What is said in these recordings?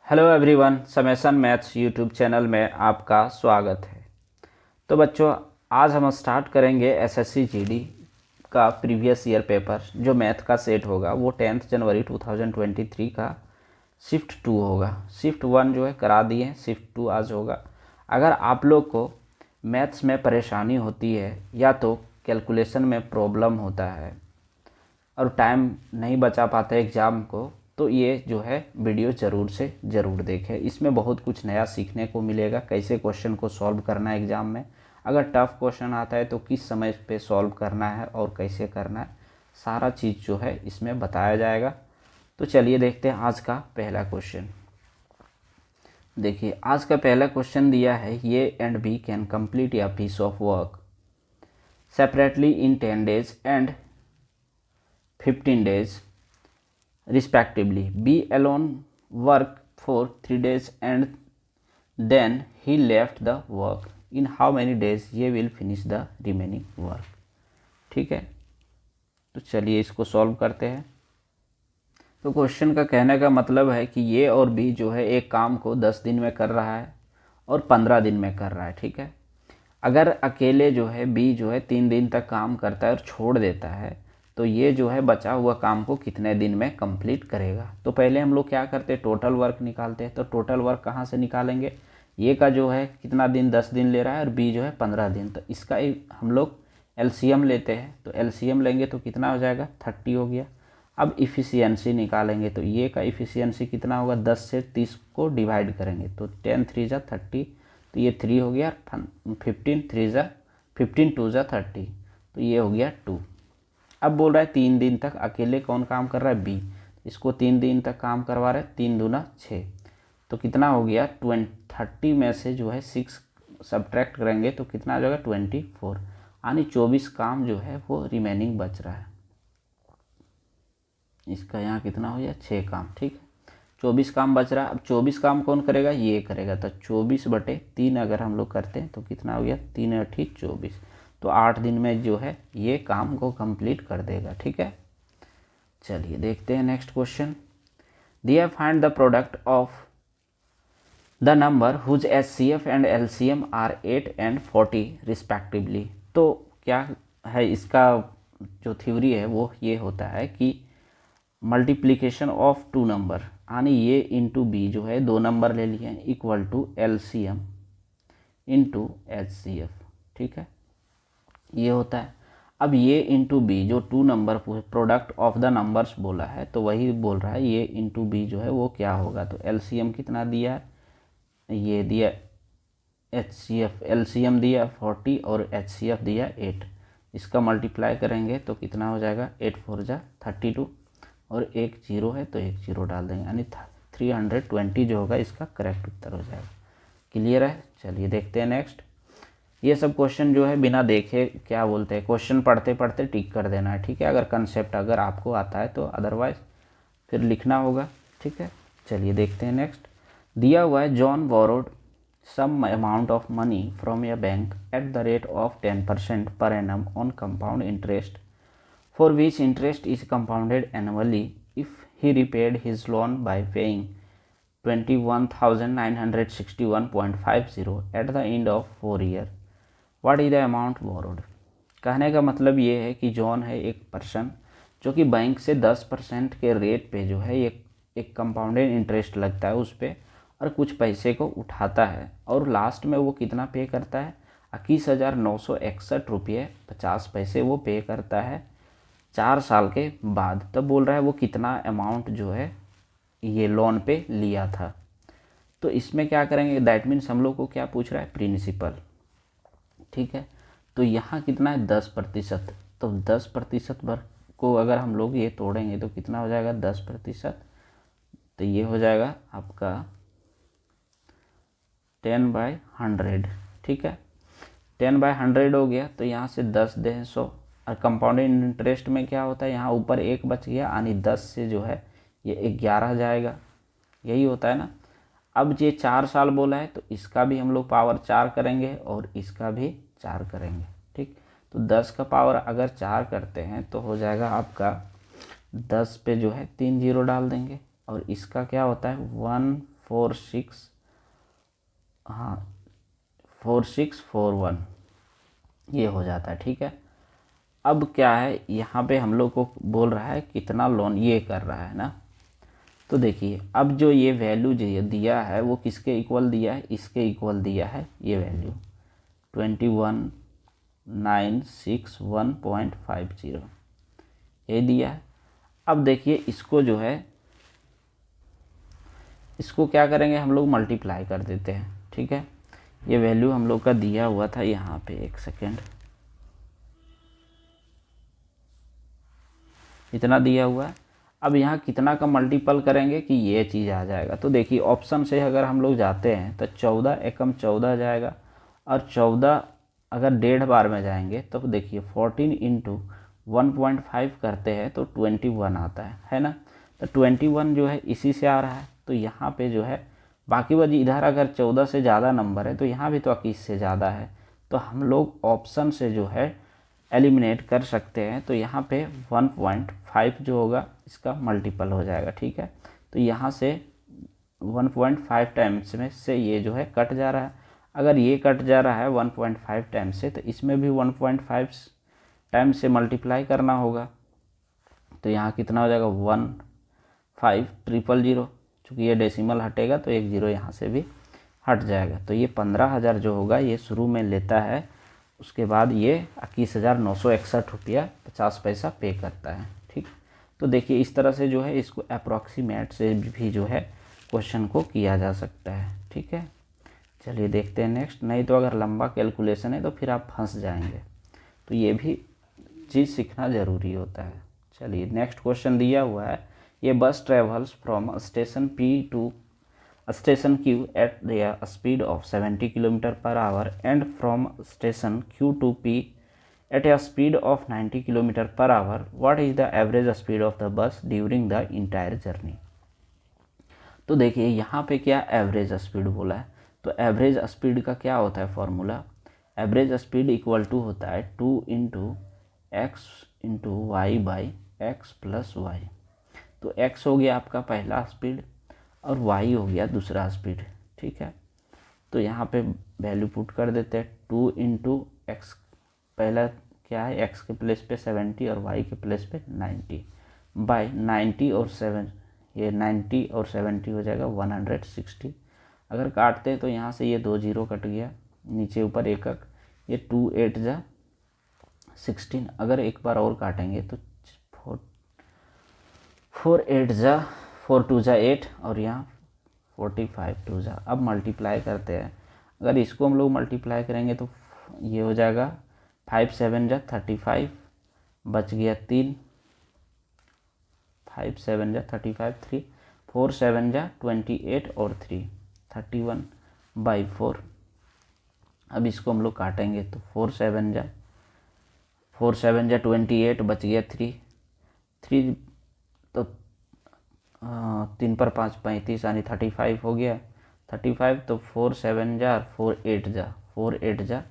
Hello everyone, summation maths YouTube channel में आपका स्वागत है। तो बच्चों, आज हम स्टार्ट करेंगे एसएससी जीडी का प्रीवियस ईयर पेपर। जो मैथ का सेट होगा वो 10 जनवरी 2023 का शिफ्ट 2 होगा। शिफ्ट 1 जो है करा दिए, शिफ्ट 2 आज होगा। अगर आप लोग को मैथ्स में परेशानी होती है या तो कैलकुलेशन में प्रॉब्लम होता है और टाइम नहीं बचा पाते एग्ज़ाम को, तो ये जो है वीडियो ज़रूर से ज़रूर देखें। इसमें बहुत कुछ नया सीखने को मिलेगा, कैसे क्वेश्चन को सॉल्व करना है एग्ज़ाम में। अगर टफ़ क्वेश्चन आता है तो किस समय पे सॉल्व करना है और कैसे करना है, सारा चीज़ जो है इसमें बताया जाएगा। तो चलिए देखते हैं आज का पहला क्वेश्चन। देखिए, आज का पहला क्वेश्चन दिया है, A and B can complete a piece of work separately in 10 days and 15 days respectively. B alone worked for 3 days and then he left the work. In how many days he will finish the remaining work? ठीक है, तो चलिए इसको solve करते हैं। तो question का कहने का मतलब है कि ये और बी जो है एक काम को 10 दिन में कर रहा है और 15 दिन में कर रहा है। ठीक है, अगर अकेले जो है बी जो है 3 दिन तक काम करता है और छोड़ देता है, तो ये जो है बचा हुआ काम को कितने दिन में कंप्लीट करेगा। तो पहले हम लोग क्या करते हैं, टोटल वर्क निकालते हैं। तो टोटल वर्क कहाँ से निकालेंगे, ये का जो है कितना दिन 10 दिन ले रहा है और बी जो है 15 दिन, तो इसका हम लोग एलसीएम लेते हैं। तो एलसीएम लेंगे तो कितना हो जाएगा, 30 हो गया। अब इफ़िशियंसी निकालेंगे तो ये का इफ़िशियंसी कितना होगा, 10 से 30 को डिवाइड करेंगे तो 10 3 जा 30, तो ये 3 हो गया। 15 3 जा 15 2 जा 30, तो ये हो गया 2। अब बोल रहा है 3 दिन तक अकेले कौन काम कर रहा है, बी। इसको 3 दिन तक काम करवा रहे हैं, 3 दूना 6, तो कितना हो गया 30 में से जो है 6 सब्ट्रैक्ट करेंगे तो कितना आ जाएगा 24, यानी 24 काम जो है वो रिमेनिंग बच रहा है। इसका यहाँ कितना हो गया 6 काम। ठीक है, 24 काम बच रहा है। अब 24 काम कौन करेगा, ये करेगा। तो 24/3 अगर हम लोग करते हैं तो कितना हो गया, 3 8 24, तो 8 दिन में जो है ये काम को कंप्लीट कर देगा। ठीक है, चलिए देखते हैं नेक्स्ट क्वेश्चन। दिया find the product of the number whose HCF and LCM are 8 and 40 respectively. तो क्या है इसका जो थ्योरी है वो ये होता है कि मल्टीप्लिकेशन ऑफ 2 नंबर, यानी ये इंटू बी जो है 2 नंबर ले लिए हैं, equal to LCM into HCF. ठीक है, ये होता है। अब ये इंटू बी जो 2 number product of the numbers बोला है, तो वही बोल रहा है ये इंटू बी जो है वो क्या होगा। तो एलसीएम कितना दिया है, ये दिया एचसीएफ, एलसीएम दिया 40 और एचसीएफ दिया 8। इसका मल्टीप्लाई करेंगे तो कितना हो जाएगा, 8 4 जा 32, और एक जीरो है तो एक जीरो डाल देंगे, यानी 320 जो होगा इसका करेक्ट उत्तर हो जाएगा। क्लियर है, चलिए देखते हैं नेक्स्ट। ये सब क्वेश्चन जो है बिना देखे, क्या बोलते हैं, क्वेश्चन पढ़ते पढ़ते टिक कर देना है। ठीक है, अगर कंसेप्ट अगर आपको आता है तो, अदरवाइज फिर लिखना होगा। ठीक है, चलिए देखते हैं नेक्स्ट। दिया हुआ है, John borrowed some amount of money from a bank at the rate of 10% per annum on compound interest, for which interest is compounded annually if he repaid his loan by paying 21,961.50 at the end of 4 years. What is the amount borrowed? कहने का मतलब ये है कि John है एक person जो कि बैंक से 10% के रेट पे जो है एक कंपाउंडेड इंटरेस्ट लगता है उस पर, और कुछ पैसे को उठाता है और लास्ट में वो कितना पे करता है, 21,961 रुपये 50 पैसे वो पे करता है 4 साल के बाद। तब बोल रहा है वो कितना अमाउंट जो है ये लोन पे लिया था। तो इसमें क्या करेंगे, दैट मीन्स हम लोग को क्या पूछ रहा है, प्रिंसिपल। ठीक है, तो यहाँ कितना है 10%, तो 10% भर को अगर हम लोग ये तोड़ेंगे तो कितना हो जाएगा 10%, तो ये हो जाएगा आपका 10/100। ठीक है, 10/100 हो गया, तो यहाँ से 10 दे 100, और कंपाउंडेड इंटरेस्ट में क्या होता है, यहाँ ऊपर एक बच गया, यानी 10 से जो है ये 11 जाएगा, यही होता है ना। अब ये 4 साल बोला है तो इसका भी हम लोग पावर 4 करेंगे और इसका भी 4 करेंगे। ठीक, तो 10 का पावर अगर 4 करते हैं तो हो जाएगा आपका 10 पे जो है 3 जीरो डाल देंगे, और इसका क्या होता है 46, हाँ 4641 ये हो जाता है। ठीक है, अब क्या है यहाँ पे हम लोग को बोल रहा है कितना लोन ये कर रहा है ना। तो देखिए अब जो ये वैल्यू जो ये दिया है वो किसके इक्वल दिया है, इसके इक्वल दिया है ये वैल्यू 21961.50 ये दिया है। अब देखिए इसको जो है इसको क्या करेंगे हम लोग मल्टीप्लाई कर देते हैं। ठीक है, ये वैल्यू हम लोग का दिया हुआ था यहाँ पे, एक सेकेंड, इतना दिया हुआ है। अब यहाँ कितना का मल्टीपल करेंगे कि ये चीज़ आ जाएगा। तो देखिए ऑप्शन से अगर हम लोग जाते हैं तो 14 एकम 14 जाएगा, और 14 अगर 1.5 बार में जाएंगे तो देखिए 14 इंटू 1.5 करते हैं तो 21 आता है ना। तो 21 जो है इसी से आ रहा है। तो यहाँ पे जो है बाकी वजह इधर अगर 14 से ज़्यादा नंबर है तो यहाँ भी तो 21 से ज़्यादा है, तो हम लोग ऑप्शन से जो है एलिमिनेट कर सकते हैं। तो यहाँ पे 1.5 जो होगा इसका मल्टीपल हो जाएगा। ठीक है, तो यहाँ से 1.5 टाइम्स में से ये जो है कट जा रहा है। अगर ये कट जा रहा है 1.5 टाइम्स से, तो इसमें भी 1.5 टाइम्स से मल्टीप्लाई करना होगा। तो यहाँ कितना हो जाएगा 1500, चूँकि ये डेसिमल हटेगा तो एक जीरो यहाँ से भी हट जाएगा। तो ये 15,000 जो होगा ये शुरू में लेता है, उसके बाद ये 21,961 रुपया 50 पैसा पे करता है। ठीक, तो देखिए इस तरह से जो है इसको अप्रॉक्सीमेट से भी जो है क्वेश्चन को किया जा सकता है। ठीक है, चलिए देखते हैं नेक्स्ट। नहीं तो अगर लंबा कैलकुलेशन है तो फिर आप फंस जाएंगे, तो ये भी चीज़ सीखना ज़रूरी होता है। चलिए नेक्स्ट क्वेश्चन दिया हुआ है, ये bus travels from station P to station Q at the speed of 70 km per hour and from station Q to P at a speed of 90 km per hour. What is the average speed of the bus during the entire journey? तो देखिए यहाँ पे क्या average speed बोला है। तो average speed का क्या होता है formula, average speed equal to होता है 2 into X into Y by X plus Y. तो एक्स हो गया आपका पहला स्पीड और y हो गया दूसरा स्पीड। ठीक है, तो यहाँ पे वैल्यू पुट कर देते हैं 2 इंटू एक्स, पहला क्या है x के प्लेस पे 70 और y के प्लेस पे 90 बाय 90 और 7, ये 90 और 70 हो जाएगा 160। अगर काटते हैं तो यहाँ से ये 2 जीरो कट गया, नीचे ऊपर एकक, ये 2 8 जा 16। अगर एक बार और काटेंगे तो 4 8 जा 4 2 जा 8 और यहाँ 45 2 जा। अब मल्टीप्लाई करते हैं, अगर इसको हम लोग मल्टीप्लाई करेंगे तो ये हो जाएगा 5 7 जा 35, बच गया 3, 5 7 जा 35 3, 4 7 जा 28 और 3 31 बाई 4। अब इसको हम लोग काटेंगे तो 4 7 जा 28, बच गया 3 तो 3 पर 5 35 यानी 35 हो गया 35। तो 4 7 जा 4 8 जा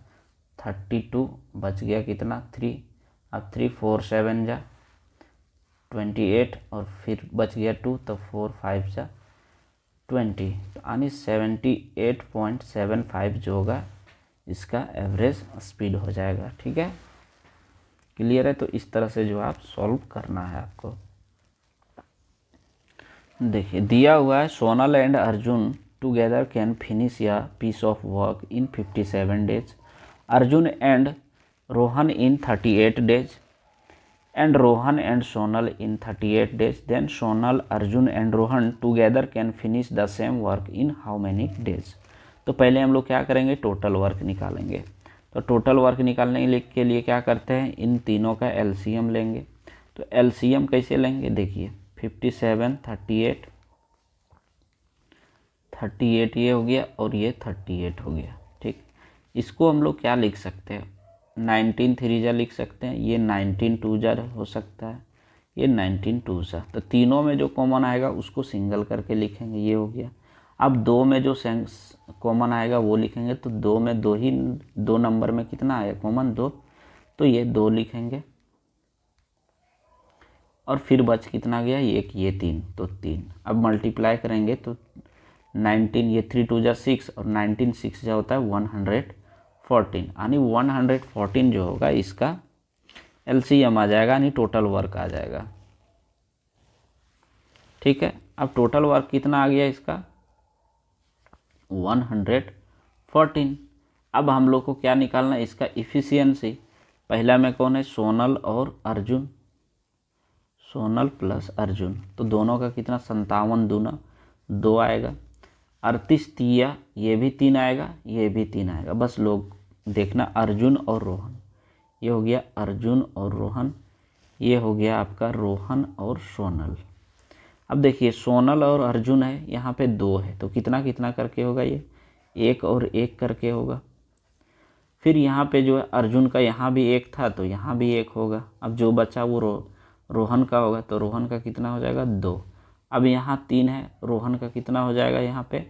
32, बच गया कितना 3। अब 3 4 7 जा 28 और फिर बच गया 2, तो 4 5 जा 20, यानी 78.75 जो होगा इसका एवरेज स्पीड हो जाएगा। ठीक है, क्लियर है। तो इस तरह से जो आप सॉल्व करना है आपको। देखिए दिया हुआ है Sonal and Arjun together can finish a piece of work in 57 days, Arjun and Rohan in 38 days, and Rohan and Sonal in 38 days, then Sonal, Arjun and Rohan together can finish the same work in how many days? तो पहले हम लोग क्या करेंगे, total work निकालेंगे। तो total work निकालने के लिए क्या करते हैं, इन तीनों का एलसीएम लेंगे। तो एलसीएम कैसे लेंगे, देखिए 57 38 ये हो गया और ये 38 हो गया। ठीक, इसको हम लोग क्या लिख सकते हैं, 19 3 जा लिख सकते हैं, ये 19 2 जा हो सकता है, ये 19 2 जा। तो तीनों में जो कॉमन आएगा उसको सिंगल करके लिखेंगे, ये हो गया। अब दो में जो कॉमन आएगा वो लिखेंगे। तो दो में दो नंबर में कितना आएगा कॉमन 2, तो ये 2 लिखेंगे। और फिर बच कितना गया, एक ये 3, तो 3। अब मल्टीप्लाई करेंगे तो 19, ये 3 2 जा 6 और 19 6 जा होता है 114, यानी 114 जो होगा इसका LCM आ जाएगा, यानी टोटल वर्क आ जाएगा। ठीक है, अब टोटल वर्क कितना आ गया इसका 114। अब हम लोग को क्या निकालना है इसका इफिशियंसी। पहला में कौन है सोनल और अर्जुन, सोनल प्लस अर्जुन, तो दोनों का कितना 57 दूना 2 आएगा। 38 तिया, ये भी 3 आएगा, ये भी 3 आएगा। बस लोग देखना अर्जुन और रोहन, ये हो गया अर्जुन और रोहन, ये हो गया आपका रोहन और सोनल। अब देखिए सोनल और अर्जुन है, यहाँ पे 2 है, तो कितना कितना करके होगा, ये 1 और 1 करके होगा। फिर यहाँ पे जो है अर्जुन का यहाँ भी 1 था तो यहाँ भी 1 होगा। अब जो बचा वो रोहन का होगा, तो रोहन का कितना हो जाएगा 2। अब यहाँ 3 है, रोहन का कितना हो जाएगा यहाँ पे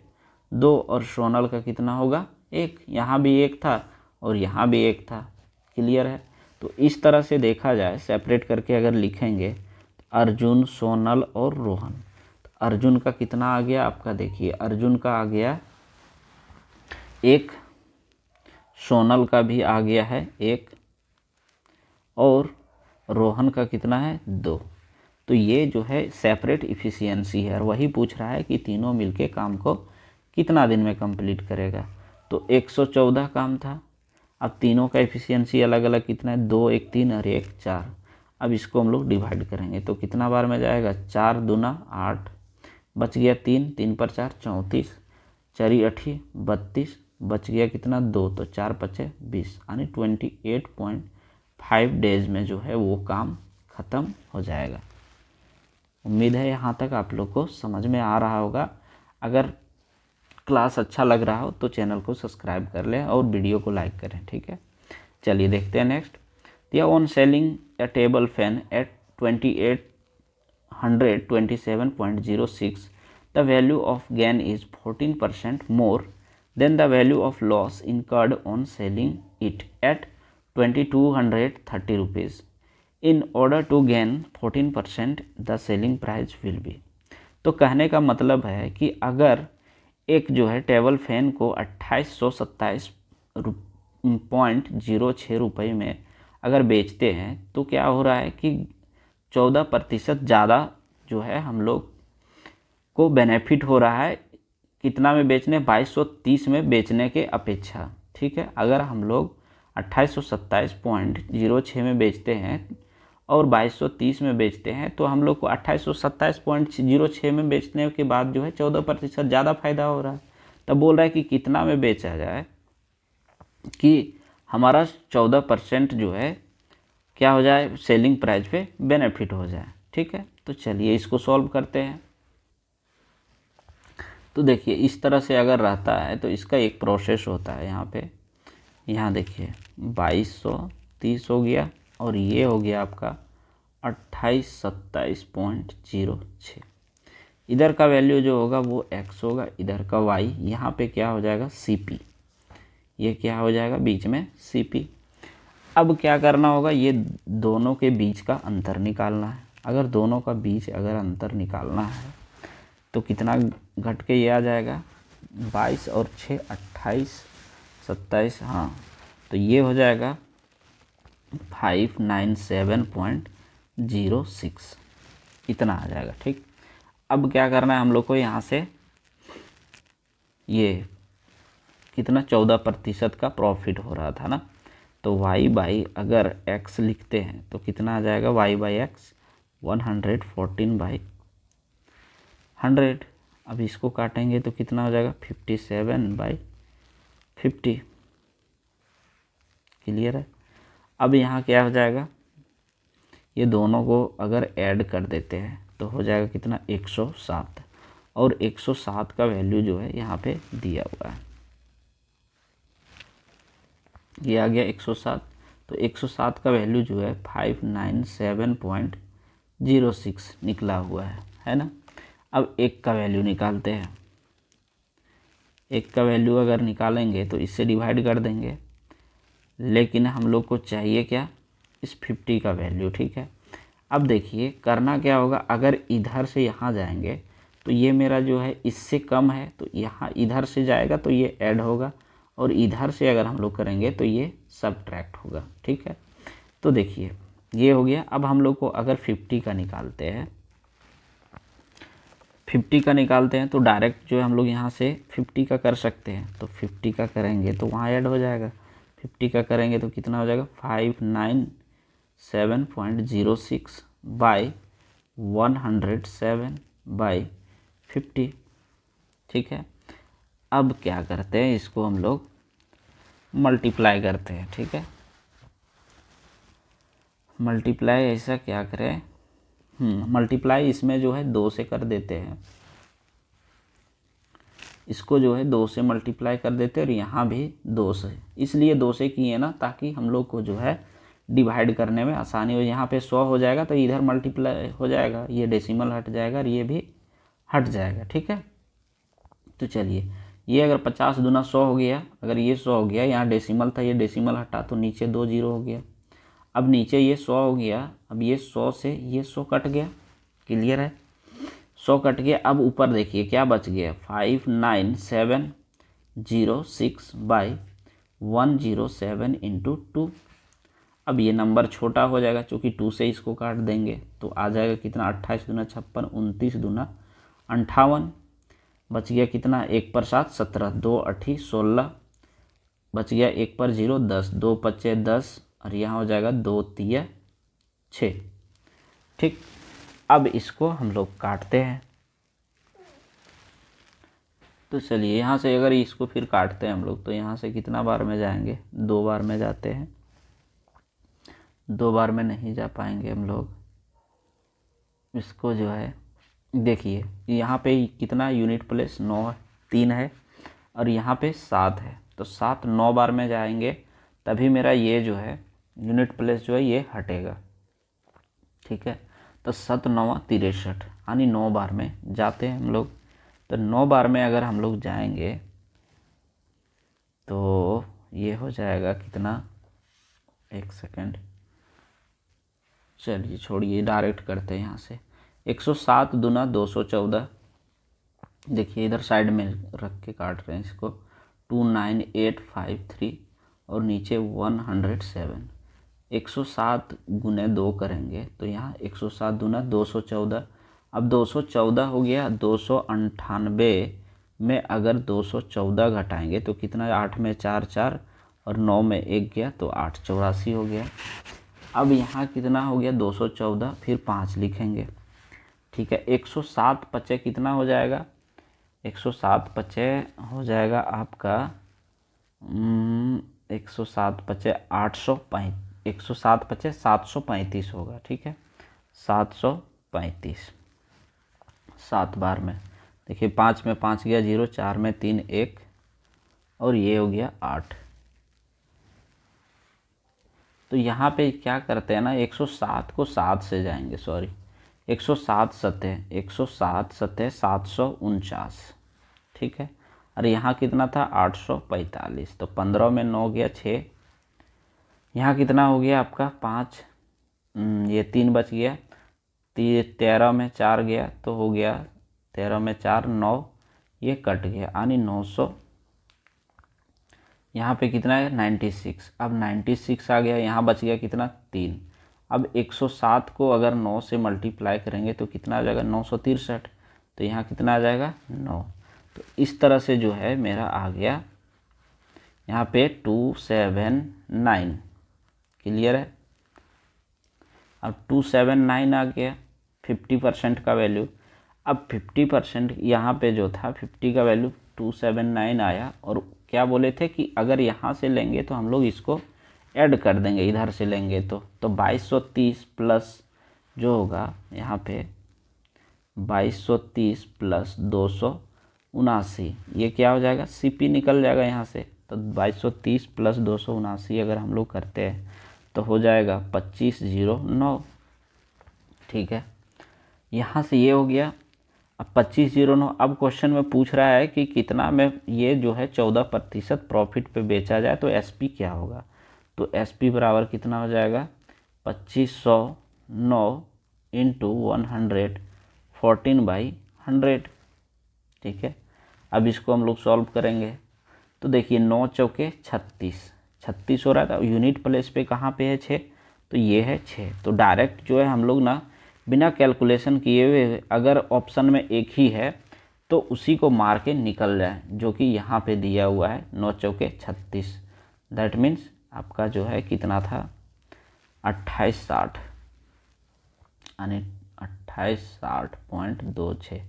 2, और सोनल का कितना होगा 1। यहाँ भी 1 था और यहाँ भी 1 था। क्लियर है। तो इस तरह से देखा जाए सेपरेट करके अगर लिखेंगे अर्जुन, सोनल और रोहन, तो अर्जुन का कितना आ गया आपका, देखिए अर्जुन का आ गया 1, सोनल का भी आ गया है 1, और रोहन का कितना है 2। तो ये जो है सेपरेट इफिशियंसी है, और वही पूछ रहा है कि तीनों मिलके काम को कितना दिन में कंप्लीट करेगा। तो 114 काम था। अब तीनों का इफिशियंसी अलग अलग कितना है, 2 1 3 और 1 4। अब इसको हम लोग डिवाइड करेंगे तो कितना बार में जाएगा, 4 दूना 8, बच गया 3, 3 पर 4 34, 4 8 32, बच गया कितना 2, तो 4 5 20, यानी 28.5 डेज में जो है वो काम ख़त्म हो जाएगा। उम्मीद है यहाँ तक आप लोग को समझ में आ रहा होगा। अगर क्लास अच्छा लग रहा हो तो चैनल को सब्सक्राइब कर लें और वीडियो को लाइक करें। ठीक है, चलिए देखते हैं next. On selling a table fan at 2827.06, the value of gain is 14% more than the value of loss incurred on selling it at 2230 rupees. In order to gain 14%, the selling price will be। तो कहने का मतलब है कि अगर एक जो है टेबल फैन को 2827.06 रुपये में अगर बेचते हैं तो क्या हो रहा है कि 14% ज़्यादा जो है हम लोग को बेनिफिट हो रहा है। कितना में बेचने, 2230 में बेचने के अपेक्षा। ठीक है, अगर हम लोग 2827.06 में बेचते हैं और 2230 में बेचते हैं तो हम लोग को 2827.06 में बेचने के बाद जो है 14% ज़्यादा फायदा हो रहा है। तब बोल रहा है कि कितना में बेचा जाए कि हमारा 14% जो है क्या हो जाए, सेलिंग प्राइस पे बेनिफिट हो जाए। ठीक है, तो चलिए इसको सॉल्व करते हैं। तो देखिए इस तरह से अगर रहता है तो इसका एक प्रोसेस होता है। यहाँ पे यहाँ देखिए 2230 हो गया और ये हो गया आपका 2827.06। इधर का वैल्यू जो होगा वो x होगा, इधर का y, यहाँ पे क्या हो जाएगा CP, ये क्या हो जाएगा बीच में CP। अब क्या करना होगा, ये दोनों के बीच का अंतर निकालना है। अगर दोनों का बीच अगर अंतर निकालना है तो कितना घट के ये आ जाएगा, 22 और 6 28 27, हाँ तो ये हो जाएगा 597.06, इतना आ जाएगा। ठीक, अब क्या करना है हम लोग को, यहाँ से ये कितना 14% का प्रॉफिट हो रहा था ना, तो y बाई अगर x लिखते हैं तो कितना आ जाएगा, y बाई एक्स 114/100। अब इसको काटेंगे तो कितना हो जाएगा 57/50। क्लियर है। अब यहाँ क्या हो जाएगा, ये दोनों को अगर ऐड कर देते हैं तो हो जाएगा कितना 107, और 107 का वैल्यू जो है यहाँ पे दिया हुआ है, ये आ गया 107। तो 107 का वैल्यू जो है 597.06 निकला हुआ है ना। अब एक का वैल्यू निकालते हैं। एक का वैल्यू अगर निकालेंगे तो इससे डिवाइड कर देंगे, लेकिन हम लोग को चाहिए क्या, इस 50 का वैल्यू। ठीक है, अब देखिए करना क्या होगा, अगर इधर से यहाँ जाएंगे तो ये मेरा जो है इससे कम है, तो यहाँ इधर से जाएगा तो ये ऐड होगा, और इधर से अगर हम लोग करेंगे तो ये सब्ट्रैक्ट होगा। ठीक है, तो देखिए ये हो गया। अब हम लोग को अगर 50 का निकालते हैं, 50 का निकालते हैं तो डायरेक्ट जो है हम लोग यहाँ से 50 का कर सकते हैं। तो 50 का करेंगे तो वहाँ ऐड हो जाएगा, 50 का करेंगे तो कितना हो जाएगा 597.06 बाई 107 बाई 50। ठीक है, अब क्या करते हैं, इसको हम लोग मल्टीप्लाई करते हैं। ठीक है, मल्टीप्लाई ऐसा क्या करें, मल्टीप्लाई इसमें जो है 2 से कर देते हैं, इसको जो है 2 से मल्टीप्लाई कर देते हैं, और यहाँ भी 2 से, इसलिए 2 से किए ना ताकि हम लोग को जो है डिवाइड करने में आसानी हो। यहाँ पे 100 हो जाएगा तो इधर मल्टीप्लाई हो जाएगा, ये डेसिमल हट जाएगा और ये भी हट जाएगा। ठीक है, तो चलिए ये अगर 50 दूना 100 हो गया, अगर ये 100 हो गया, यहाँ डेसिमल था, ये डेसिमल हटा तो नीचे 2 जीरो हो गया। अब नीचे ये 100 हो गया, अब ये 100 से ये 100 कट गया, क्लियर है, 100 कट गया। अब ऊपर देखिए क्या बच गया, 59706 बाई 107 इंटू 2। अब ये नंबर छोटा हो जाएगा, चूँकि 2 से इसको काट देंगे तो आ जाएगा कितना, 28 दूना 56, 29 दूना 58, बच गया कितना, 1 पर 7 17, 2 8 16, बच गया 1 पर 0 10, 2 पच्चे 10, और यहाँ हो जाएगा 2 तिया 6। ठीक, अब इसको हम लोग काटते हैं। तो चलिए यहाँ से अगर इसको फिर काटते हैं हम लोग, तो यहाँ से कितना बार में जाएंगे, 2 बार में जाते हैं, 2 बार में नहीं जा पाएंगे हम लोग। इसको जो है देखिए यहाँ पे कितना यूनिट प्लेस 9 3 है, और यहाँ पे 7 है, तो 7 9 बार में जाएंगे, तभी मेरा ये जो है यूनिट प्लेस जो है ये हटेगा। ठीक है, तो 7 9 63, यानी 9 बार में जाते हैं हम लोग। तो 9 बार में अगर हम लोग जाएंगे तो ये हो जाएगा कितना, 1 सेकेंड, चलिए छोड़िए डायरेक्ट करते हैं यहाँ से। 107 दूना 214, देखिए इधर साइड में रख के काट रहे हैं इसको, 29853, और नीचे 107। 107 गुने 2 करेंगे तो यहाँ 107 दूना 214। अब 214 हो गया, 298 में अगर 214 घटाएंगे तो कितना, 8 में 4 4 और 9 में 1 गया तो 8 84 हो गया। अब यहाँ कितना हो गया 214, फिर 5 लिखेंगे। ठीक है, 107 पचे कितना हो जाएगा, 107 पचे हो जाएगा आपका 107 पचे 835, 107 पचे 735 होगा। ठीक है, 735 7 बार में, देखिए 5 में 5 गया 0, 4 में 3 1, और ये हो गया 8। तो यहाँ पे क्या करते हैं ना, 107 को 7 से जाएंगे, सॉरी 107 सतह 107 सतह 749। ठीक है, और यहाँ कितना था 845, तो 15 में 9 गया 6, यहाँ कितना हो गया आपका 5, ये 3 बच गया, 13 में 4 गया तो हो गया 13 में 4 9, ये कट गया, यानी 900। यहाँ पे कितना है 96, अब 96 आ गया, यहाँ बच गया कितना 3। अब 107 को अगर 9 से मल्टीप्लाई करेंगे तो कितना आ जाएगा 963, तो यहाँ कितना आ जाएगा 9। तो इस तरह से जो है मेरा आ गया यहाँ पे 279, क्लियर है। अब 279 आ गया 50% का वैल्यू। अब 50% यहाँ पे जो था 50 का वैल्यू 279 आया, और क्या बोले थे कि अगर यहाँ से लेंगे तो हम लोग इसको ऐड कर देंगे, इधर से लेंगे तो 2230 प्लस जो होगा यहाँ पे 2230 प्लस 279, ये क्या हो जाएगा, सीपी निकल जाएगा यहाँ से। तो 2230 प्लस 279 अगर हम लोग करते हैं तो हो जाएगा 2509। ठीक है, यहाँ से ये हो गया। अब 2509, अब क्वेश्चन में पूछ रहा है कि कितना में ये जो है 14% प्रॉफिट पे बेचा जाए तो एसपी क्या होगा। तो एसपी बराबर कितना हो जाएगा 2509 इंटू 100 14/100। ठीक है। अब इसको हम लोग सॉल्व करेंगे तो देखिए 9 चौके 36, 36 हो रहा था। यूनिट प्लेस पे कहाँ पे है 6, तो ये है 6। तो डायरेक्ट जो है हम लोग ना बिना कैलकुलेशन किए हुए अगर ऑप्शन में एक ही है तो उसी को मार के निकल जाए, जो कि यहाँ पे दिया हुआ है 9 चौके 36। दैट मीन्स आपका जो है कितना था 2860, यानी 2860.26।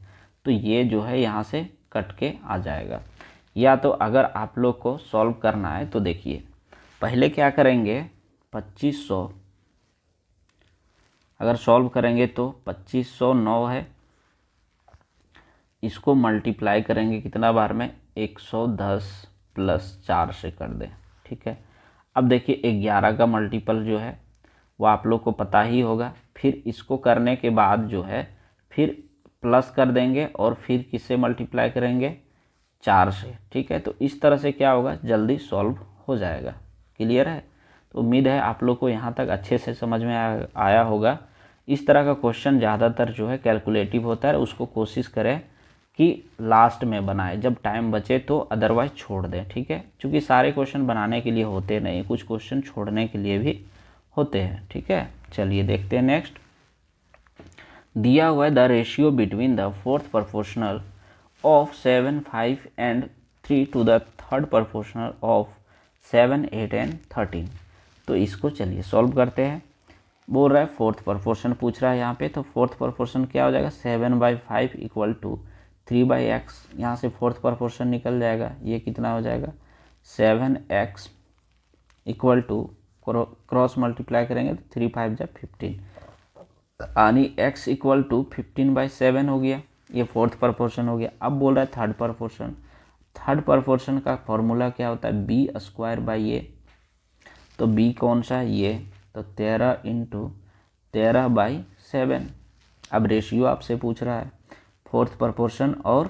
तो ये जो है यहाँ से कट के आ जाएगा। या तो अगर आप लोग को सॉल्व करना है तो देखिए पहले क्या करेंगे, 2500 अगर सॉल्व करेंगे तो 2509 है, इसको मल्टीप्लाई करेंगे कितना बार में, 110 + 4 से कर दें, ठीक है। अब देखिए 11 का मल्टीपल जो है वो आप लोग को पता ही होगा। फिर इसको करने के बाद जो है फिर प्लस कर देंगे और फिर किससे मल्टीप्लाई करेंगे, 4 से, ठीक है। तो इस तरह से क्या होगा, जल्दी सॉल्व हो जाएगा। क्लियर है? तो उम्मीद है आप लोग को यहाँ तक अच्छे से समझ में आया होगा। इस तरह का क्वेश्चन ज़्यादातर जो है कैलकुलेटिव होता है, उसको कोशिश करें कि लास्ट में बनाए जब टाइम बचे, तो अदरवाइज छोड़ दें, ठीक है। क्योंकि सारे क्वेश्चन बनाने के लिए होते नहीं, कुछ क्वेश्चन छोड़ने के लिए भी होते हैं, ठीक है। चलिए देखते हैं नेक्स्ट। दिया हुआ है the ratio between the fourth proportional of 7, 5 and 3 to the third proportional of 7, 8 and 13। तो इसको चलिए सॉल्व करते हैं। बोल रहा है फोर्थ प्रोपोर्शन पूछ रहा है यहाँ पे, तो फोर्थ प्रोपोर्शन क्या हो जाएगा, 7/5 इक्वल टू 3/x। यहाँ से फोर्थ प्रोपोर्शन निकल जाएगा, ये कितना हो जाएगा 7x equal to cross multiply करेंगे तो 3 5 जा 15, यानी x इक्वल टू 15/7 हो गया। ये फोर्थ प्रोपोर्शन हो गया। अब बोल रहा है थर्ड प्रोपोर्शन। थर्ड प्रोपोर्शन का फॉर्मूला क्या होता है, b² a। तो b कौन सा है, ये, तो 13 × 13/7। अब रेशियो आपसे पूछ रहा है फोर्थ प्रोपोर्शन और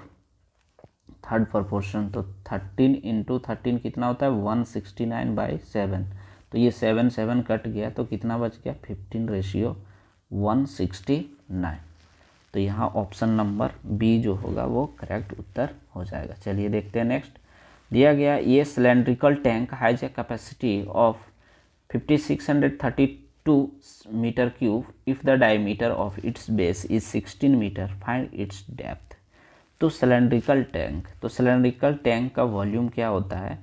थर्ड प्रोपोर्शन, तो 13 × 13 कितना होता है 169/7। तो ये 7 7 कट गया तो कितना बच गया 15:169। तो यहाँ ऑप्शन नंबर बी जो होगा वो करेक्ट उत्तर हो जाएगा। चलिए देखते हैं नेक्स्ट। दिया गया ये cylindrical tank has a capacity of 5632 metre cube if the diameter of its base is 16 metre, find its depth. तो सिलेंड्रिकल टैंक का वॉल्यूम क्या होता है,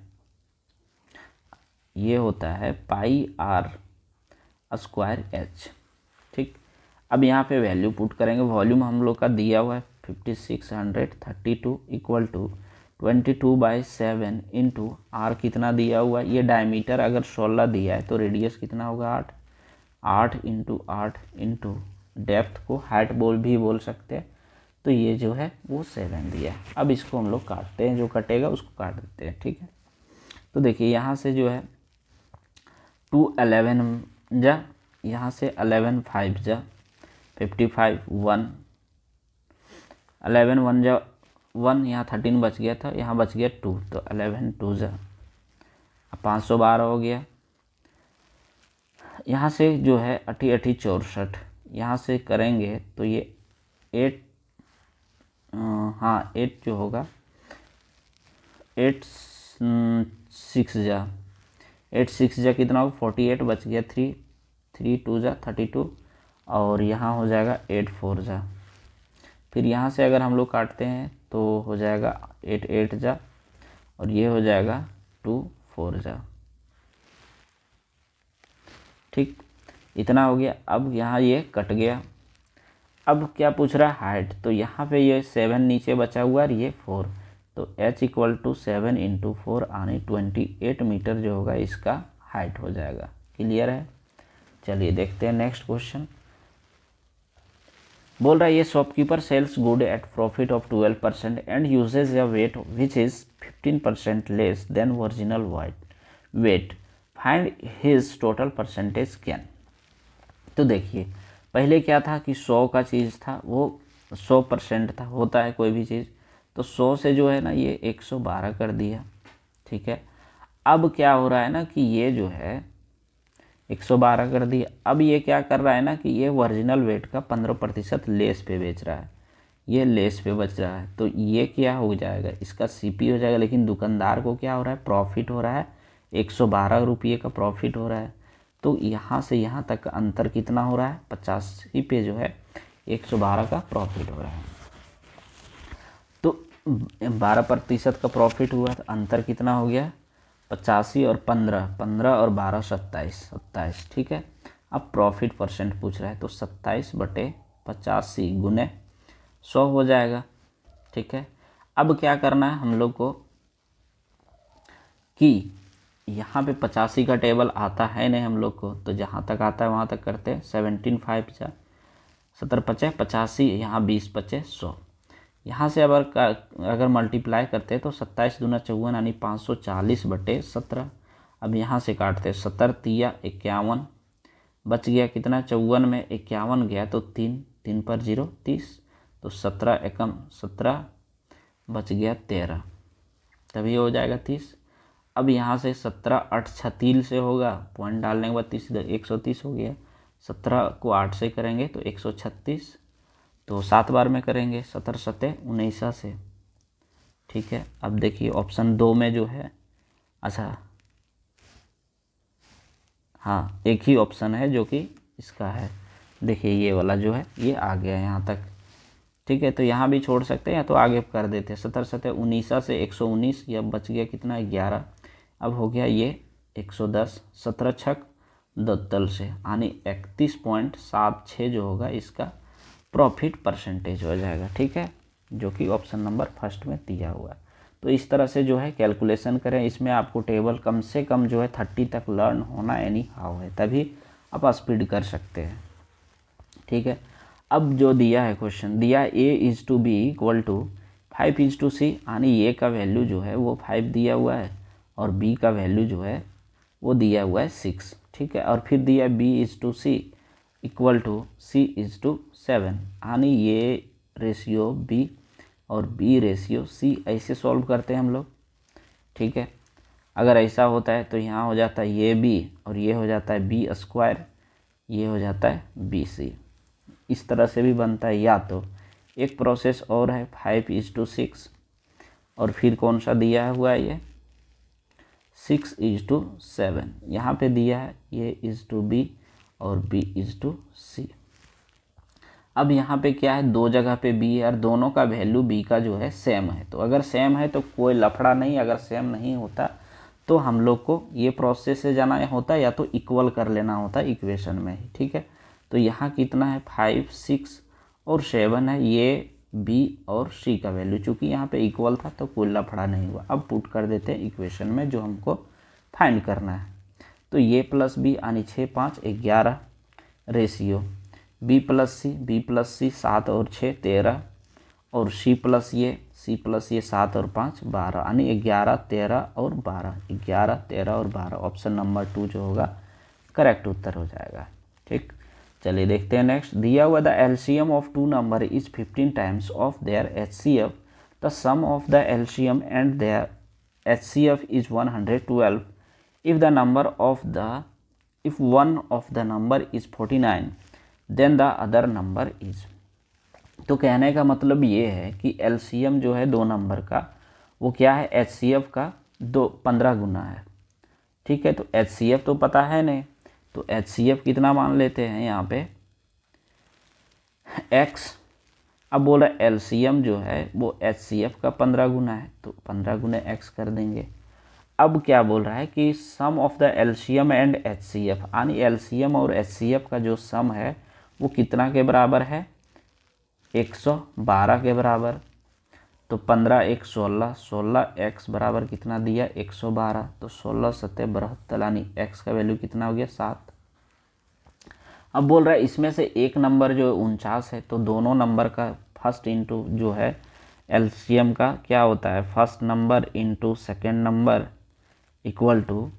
ये होता है πr²h, ठीक। अब यहाँ पे वैल्यू पुट करेंगे। वॉल्यूम हम लोग का दिया हुआ है 5632 इक्वल टू 22/7 इंटू आर कितना दिया हुआ है, ये डायमीटर अगर 16 दिया है तो रेडियस कितना होगा 8, 8 × 8 इंटू डेप्थ को हाइट भी बोल सकते हैं। तो ये जो है वो 7 दिया है। अब इसको हम लोग काटते हैं, जो कटेगा उसको काट देते हैं, ठीक है। तो देखिए यहाँ से जो है 2 11 जा, यहाँ से 11 5 जा 55, 1 11 1 जा 1, यहाँ 13 बच गया था, यहाँ बच गया 2, तो 11 2 जा 512 हो गया। यहाँ से जो है 80 80 64, यहाँ से करेंगे तो ये 8 जो होगा 8 6 जा 8 6 जा कितना होगा 48 बच गया, 3 3 2 जा 32, और यहाँ हो जाएगा 8 4 जा। फिर यहाँ से अगर हम लोग काटते हैं तो हो जाएगा 8 8 जा, और ये हो जाएगा 2 4 जा, ठीक। इतना हो गया। अब यहाँ ये कट गया। अब क्या पूछ रहा है हाइट, तो यहाँ पे ये 7 नीचे बचा हुआ है, ये 4, तो h इक्वल टू 7 × 4 यानी 28 मीटर जो होगा इसका हाइट हो जाएगा। क्लियर है? चलिए देखते हैं नेक्स्ट क्वेश्चन। बोल रहा है ये shopkeeper sells good at profit of 12% and uses a weight which is 15% less than original weight, find his total percentage gain. तो देखिए पहले क्या था कि 100 का चीज़ था वो 100% था, होता है कोई भी चीज़, तो 100 से जो है ना ये 112 कर दिया, ठीक है। अब क्या हो रहा है ना कि ये जो है 112 कर दिया। अब ये क्या कर रहा है ना कि ये ओरिजिनल वेट का 15% लेस पे बेच रहा है। ये लेस पे बच रहा है, तो ये क्या हो जाएगा, इसका सीपी हो जाएगा। लेकिन दुकानदार को क्या हो रहा है, प्रॉफिट हो रहा है, 112 रुपये का प्रॉफिट हो रहा है। तो यहाँ से यहाँ तक का अंतर कितना हो रहा है, 85 पे जो है 112 का प्रॉफिट हो रहा है। तो 12% का प्रॉफिट हुआ, तो अंतर कितना हो गया, 85 और 15, 15 और 12 27, 27। ठीक है, अब प्रॉफिट परसेंट पूछ रहा है, तो 27/85 गुने 100 हो जाएगा। ठीक है, अब क्या करना है हम लोग को कि यहाँ पे 85 का टेबल आता है नहीं हम लोग को, तो जहाँ तक आता है वहाँ तक करते हैं। 17 5 17 5 85, यहाँ 20 5 100। यहाँ से अगर मल्टीप्लाई करते हैं तो 27 दूना 54 यानी 540/17। अब यहाँ से काटते हैं, 70 तिया 51, बच गया कितना, 54 में 51 गया तो 3, 3 पर 0 30, तो 17 एकम 17, बच गया 13, तभी हो जाएगा 30। अब यहाँ से 17 8 36 से होगा, पॉइंट डालने के बाद 30 130 हो गया। 17 को 8 से करेंगे तो 136, तो 7 बार में करेंगे, 17 7 19 से। ठीक है, अब देखिए ऑप्शन 2 में जो है, अच्छा हाँ एक ही ऑप्शन है जो कि इसका है, देखिए ये वाला जो है ये आ गया यहाँ तक। ठीक है, तो यहाँ भी छोड़ सकते हैं या तो आगे कर देते हैं। 17 7 19 से 119, यह बच गया कितना 11। अब हो गया ये 110, 17 छक 2 से, यानी 31.76 जो होगा इसका प्रॉफिट परसेंटेज हो जाएगा। ठीक है, जो कि ऑप्शन नंबर फर्स्ट में दिया हुआ है। तो इस तरह से जो है कैलकुलेशन करें। इसमें आपको टेबल कम से कम जो है 30 तक लर्न होना एनी हाउ है, तभी आप स्पीड कर सकते हैं। ठीक है, अब जो दिया है क्वेश्चन, दिया A/B = 5:C, यानी A का वैल्यू जो है वो 5 दिया हुआ है और B का वैल्यू जो है वो दिया हुआ है 6। ठीक है, और फिर दिया B/C = C/7, यानी ये रेशियो B और B/C ऐसे सॉल्व करते हैं हम लोग। ठीक है, अगर ऐसा होता है तो यहाँ हो जाता है ये B और ये हो जाता है B², ये हो जाता है BC। इस तरह से भी बनता है। या तो एक प्रोसेस और है 5:6, और फिर कौन सा दिया हुआ है ये 6:7, यहाँ पे दिया है ये B और B/C। अब यहाँ पे क्या है, दो जगह पे B है और दोनों का वैल्यू B का जो है सेम है। तो अगर सेम है तो कोई लफड़ा नहीं, अगर सेम नहीं होता तो हम लोग को ये प्रोसेस से जाना होता या तो इक्वल कर लेना होता इक्वेशन में ही। ठीक है, तो यहाँ कितना है 5 6 और 7 है, ये B और C का वैल्यू, चूँकि यहाँ पे इक्वल था तो कोई लफड़ा नहीं हुआ। अब पुट कर देते हैं इक्वेशन में जो हमको फाइंड करना है। तो ये + B यानी 6 5 11 रेशियो B+C 7 और 6 13, और C+ ये 7 और 5 12, यानी 11 13 और 12, 11 13 और 12। ऑप्शन नंबर 2 जो होगा करेक्ट उत्तर हो जाएगा। ठीक, चलिए देखते हैं नेक्स्ट। दिया हुआ the LCM of 2 number is 15 times of their HCF, the sum of the LCM and their HCF is 112। if one of the number is 49 then the other number is। तो कहने का मतलब ये है कि LCM जो है 2 नंबर का वो क्या है, HCF का 15 गुना है। ठीक है, तो HCF तो पता है नहीं, तो HCF कितना मान लेते हैं यहाँ पे X। अब बोल रहा है LCM जो है वो HCF का 15 गुना है, तो 15 गुना X कर देंगे। अब क्या बोल रहा है कि sum of the LCM and HCF, यानी LCM और HCF का जो सम है वो कितना के बराबर है, 112 के बराबर। तो 15 1 16, 16x बराबर कितना दिया 112, तो 16 7 72, यानी x का वैल्यू कितना हो गया 7। अब बोल रहा है इसमें से एक नंबर जो 49 है, तो दोनों नंबर का फर्स्ट इंटू जो है LCM का क्या होता है, first number into second number equal to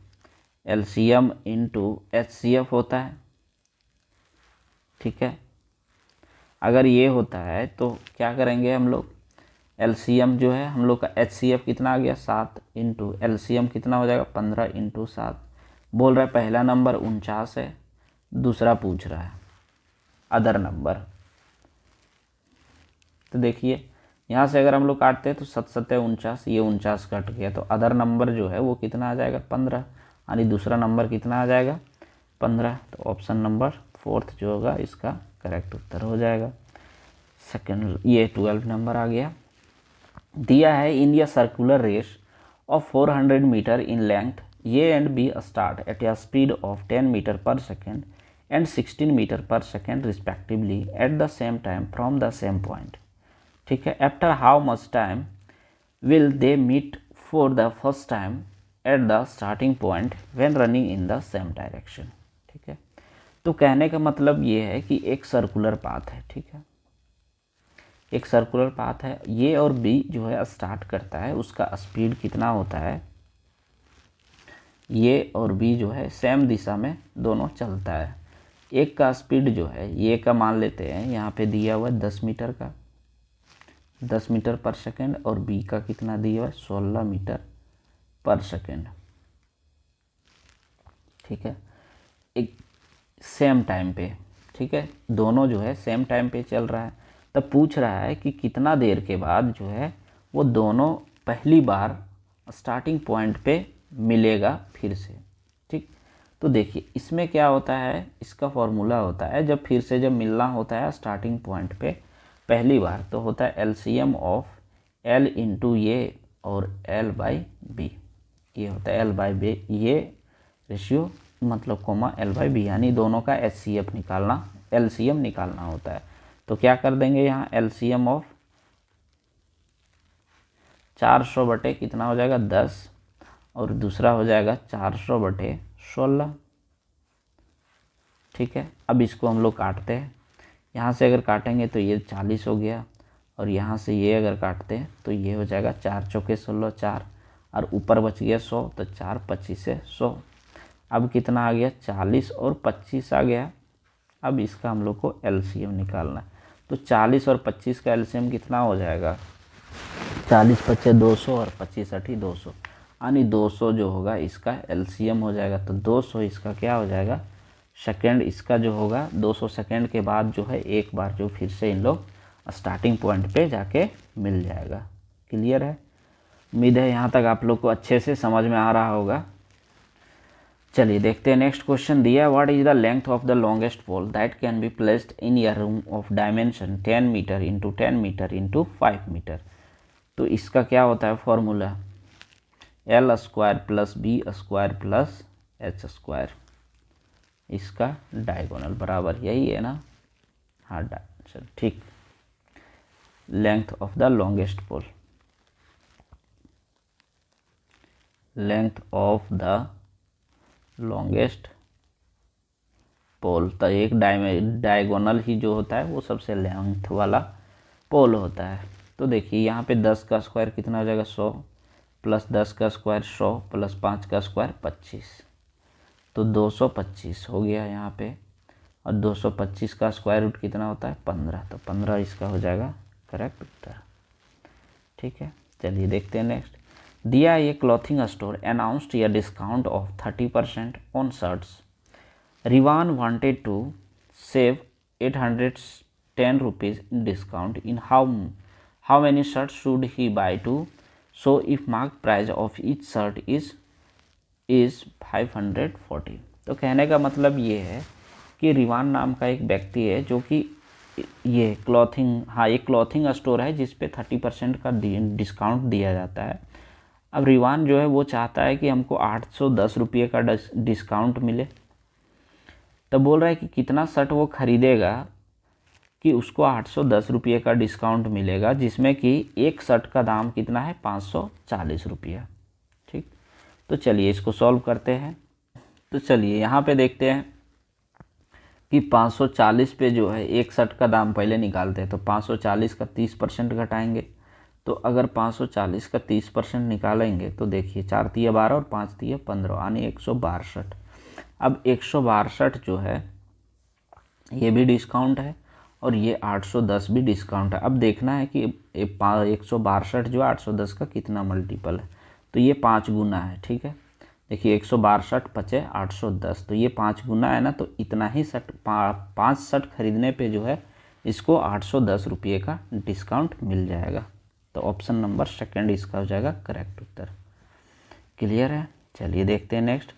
LCM into HCF होता है। ठीक है, अगर ये होता है तो क्या करेंगे हम लोग, LCM जो है हम लोग का HCF कितना आ गया 7 इंटू LCM कितना हो जाएगा 15 इंटू 7। बोल रहा है पहला नंबर 49 है, दूसरा पूछ रहा है अदर नंबर। तो देखिए यहाँ से अगर हम लोग काटते हैं तो 7 7 49, ये 49 कट गया, तो अदर नंबर जो है वो कितना आ जाएगा 15, यानी दूसरा नंबर कितना आ जाएगा 15। तो ऑप्शन नंबर 4 जो होगा इसका करेक्ट उत्तर हो जाएगा। सेकंड ये 12 नंबर आ गया। दिया है in a circular race of 400 metre in length, A and B start at a speed of 10 metre per second and 16 metre per second respectively at the same time from the same point. ठीक है, after how much time will they meet for the first time at the starting point when running in the same direction. ठीक है, तो कहने का मतलब ये है कि एक सर्कुलर पाथ है। ठीक है, एक सर्कुलर पाथ है, ये और बी जो है स्टार्ट करता है, उसका स्पीड कितना होता है, ये और बी जो है सेम दिशा में दोनों चलता है। एक का स्पीड जो है ये का मान लेते हैं, यहाँ पे दिया हुआ है 10 मीटर का, 10 मीटर पर सेकेंड, और बी का कितना दिया हुआ है 16 मीटर पर सेकेंड। ठीक है, एक सेम टाइम पे, ठीक है, दोनों जो है सेम टाइम पे चल रहा है। तब पूछ रहा है कि कितना देर के बाद जो है वो दोनों पहली बार स्टार्टिंग पॉइंट पे मिलेगा फिर से। ठीक, तो देखिए इसमें क्या होता है, इसका फॉर्मूला होता है जब फिर से जब मिलना होता है स्टार्टिंग पॉइंट पे पहली बार, तो होता है एलसीएम ऑफ एल इंटू ये और एल बाई बी। ये होता है एल बाई बी, ये रेशियो मतलब कोमा एल बाई बी, यानी दोनों का एचसीएफ निकालना, एलसीएम निकालना होता है। तो क्या कर देंगे यहाँ एलसीएम ऑफ 400 बटे कितना हो जाएगा 10, और दूसरा हो जाएगा 400 बटे 16। ठीक है, अब इसको हम लोग काटते हैं, यहाँ से अगर काटेंगे तो ये 40 हो गया, और यहाँ से ये अगर काटते हैं तो ये हो जाएगा 4 चौके 16 4, और ऊपर बच गया 100, तो 4 25 से 100। अब कितना आ गया 40 और 25 आ गया। अब इसका हम लोग को एलसीएम निकालना है, तो 40 और 25 का एलसीएम कितना हो जाएगा 40 पच्चे 200 और 25 अठी 200, यानी 200 जो होगा इसका एलसीएम हो जाएगा। तो 200 इसका क्या हो जाएगा सेकेंड, इसका जो होगा 200 सेकेंड के बाद जो है एक बार जो फिर से इन लोग स्टार्टिंग पॉइंट पे जाके मिल जाएगा। क्लियर है, उम्मीद है यहाँ तक आप लोग को अच्छे से समझ में आ रहा होगा। चलिए देखते हैं नेक्स्ट क्वेश्चन दिया, what is the length of the longest pole that can be placed in a room of dimension 10 metre into 10 metre into 5 metre. तो इसका क्या होता है formula, L square plus B square plus H square, इसका diagonal बराबर यही है ना, हाँ चल ठीक। Length of the longest pole, length of the longest pole, तो एक डायगोनल ही जो होता है वो सबसे लेंथ वाला पोल होता है। तो देखिए यहाँ पे 10 का स्क्वायर कितना हो जाएगा 100, प्लस 10 का स्क्वायर 100, प्लस 5 का स्क्वायर 25, तो 225 हो गया यहाँ पे, और 225 का स्क्वायर रूट कितना होता है 15, तो 15 इसका हो जाएगा करेक्ट उत्तर। ठीक है, चलिए देखते हैं नेक्स्ट, दिया ये clothing store announced a discount of 30% on shirts, Rivan wanted to save 810 rupees in discount, in how many shirts should he buy to, so if mark price of each shirt is 540। तो कहने का मतलब ये है कि रिवान नाम का एक व्यक्ति है जो कि ये क्लॉथिंग, हाँ एक क्लॉथिंग स्टोर है जिस पे 30% का डिस्काउंट दिया जाता है। अब रिवान जो है वो चाहता है कि हमको 810 रुपये का डिस्काउंट मिले, तो बोल रहा है कि कितना शर्ट वो ख़रीदेगा कि उसको 810 रुपये का डिस्काउंट मिलेगा, जिसमें कि एक शर्ट का दाम कितना है 540 रुपया। ठीक, तो चलिए इसको सॉल्व करते हैं। तो चलिए यहाँ पे देखते हैं कि 540 पे जो है एक शर्ट का दाम पहले निकालते हैं, तो 540 का 30% घटाएंगे, तो अगर 540 का 30% निकालेंगे तो देखिए 4 तिया 12 और 5 तिया 15, यानी 162। अब 162 जो है ये भी डिस्काउंट है और ये 810 भी डिस्काउंट है। अब देखना है कि 162 जो 810 का कितना मल्टीपल है, तो ये 5 गुना है। ठीक है, देखिए 162 पचे 810, तो ये 5 गुना है ना, तो इतना ही शर्ट 5 शर्ट खरीदने पे जो है इसको 810 रुपये का डिस्काउंट मिल जाएगा। तो ऑप्शन नंबर सेकंड इसका हो जाएगा करेक्ट उत्तर। क्लियर है। चलिए देखते हैं नेक्स्ट।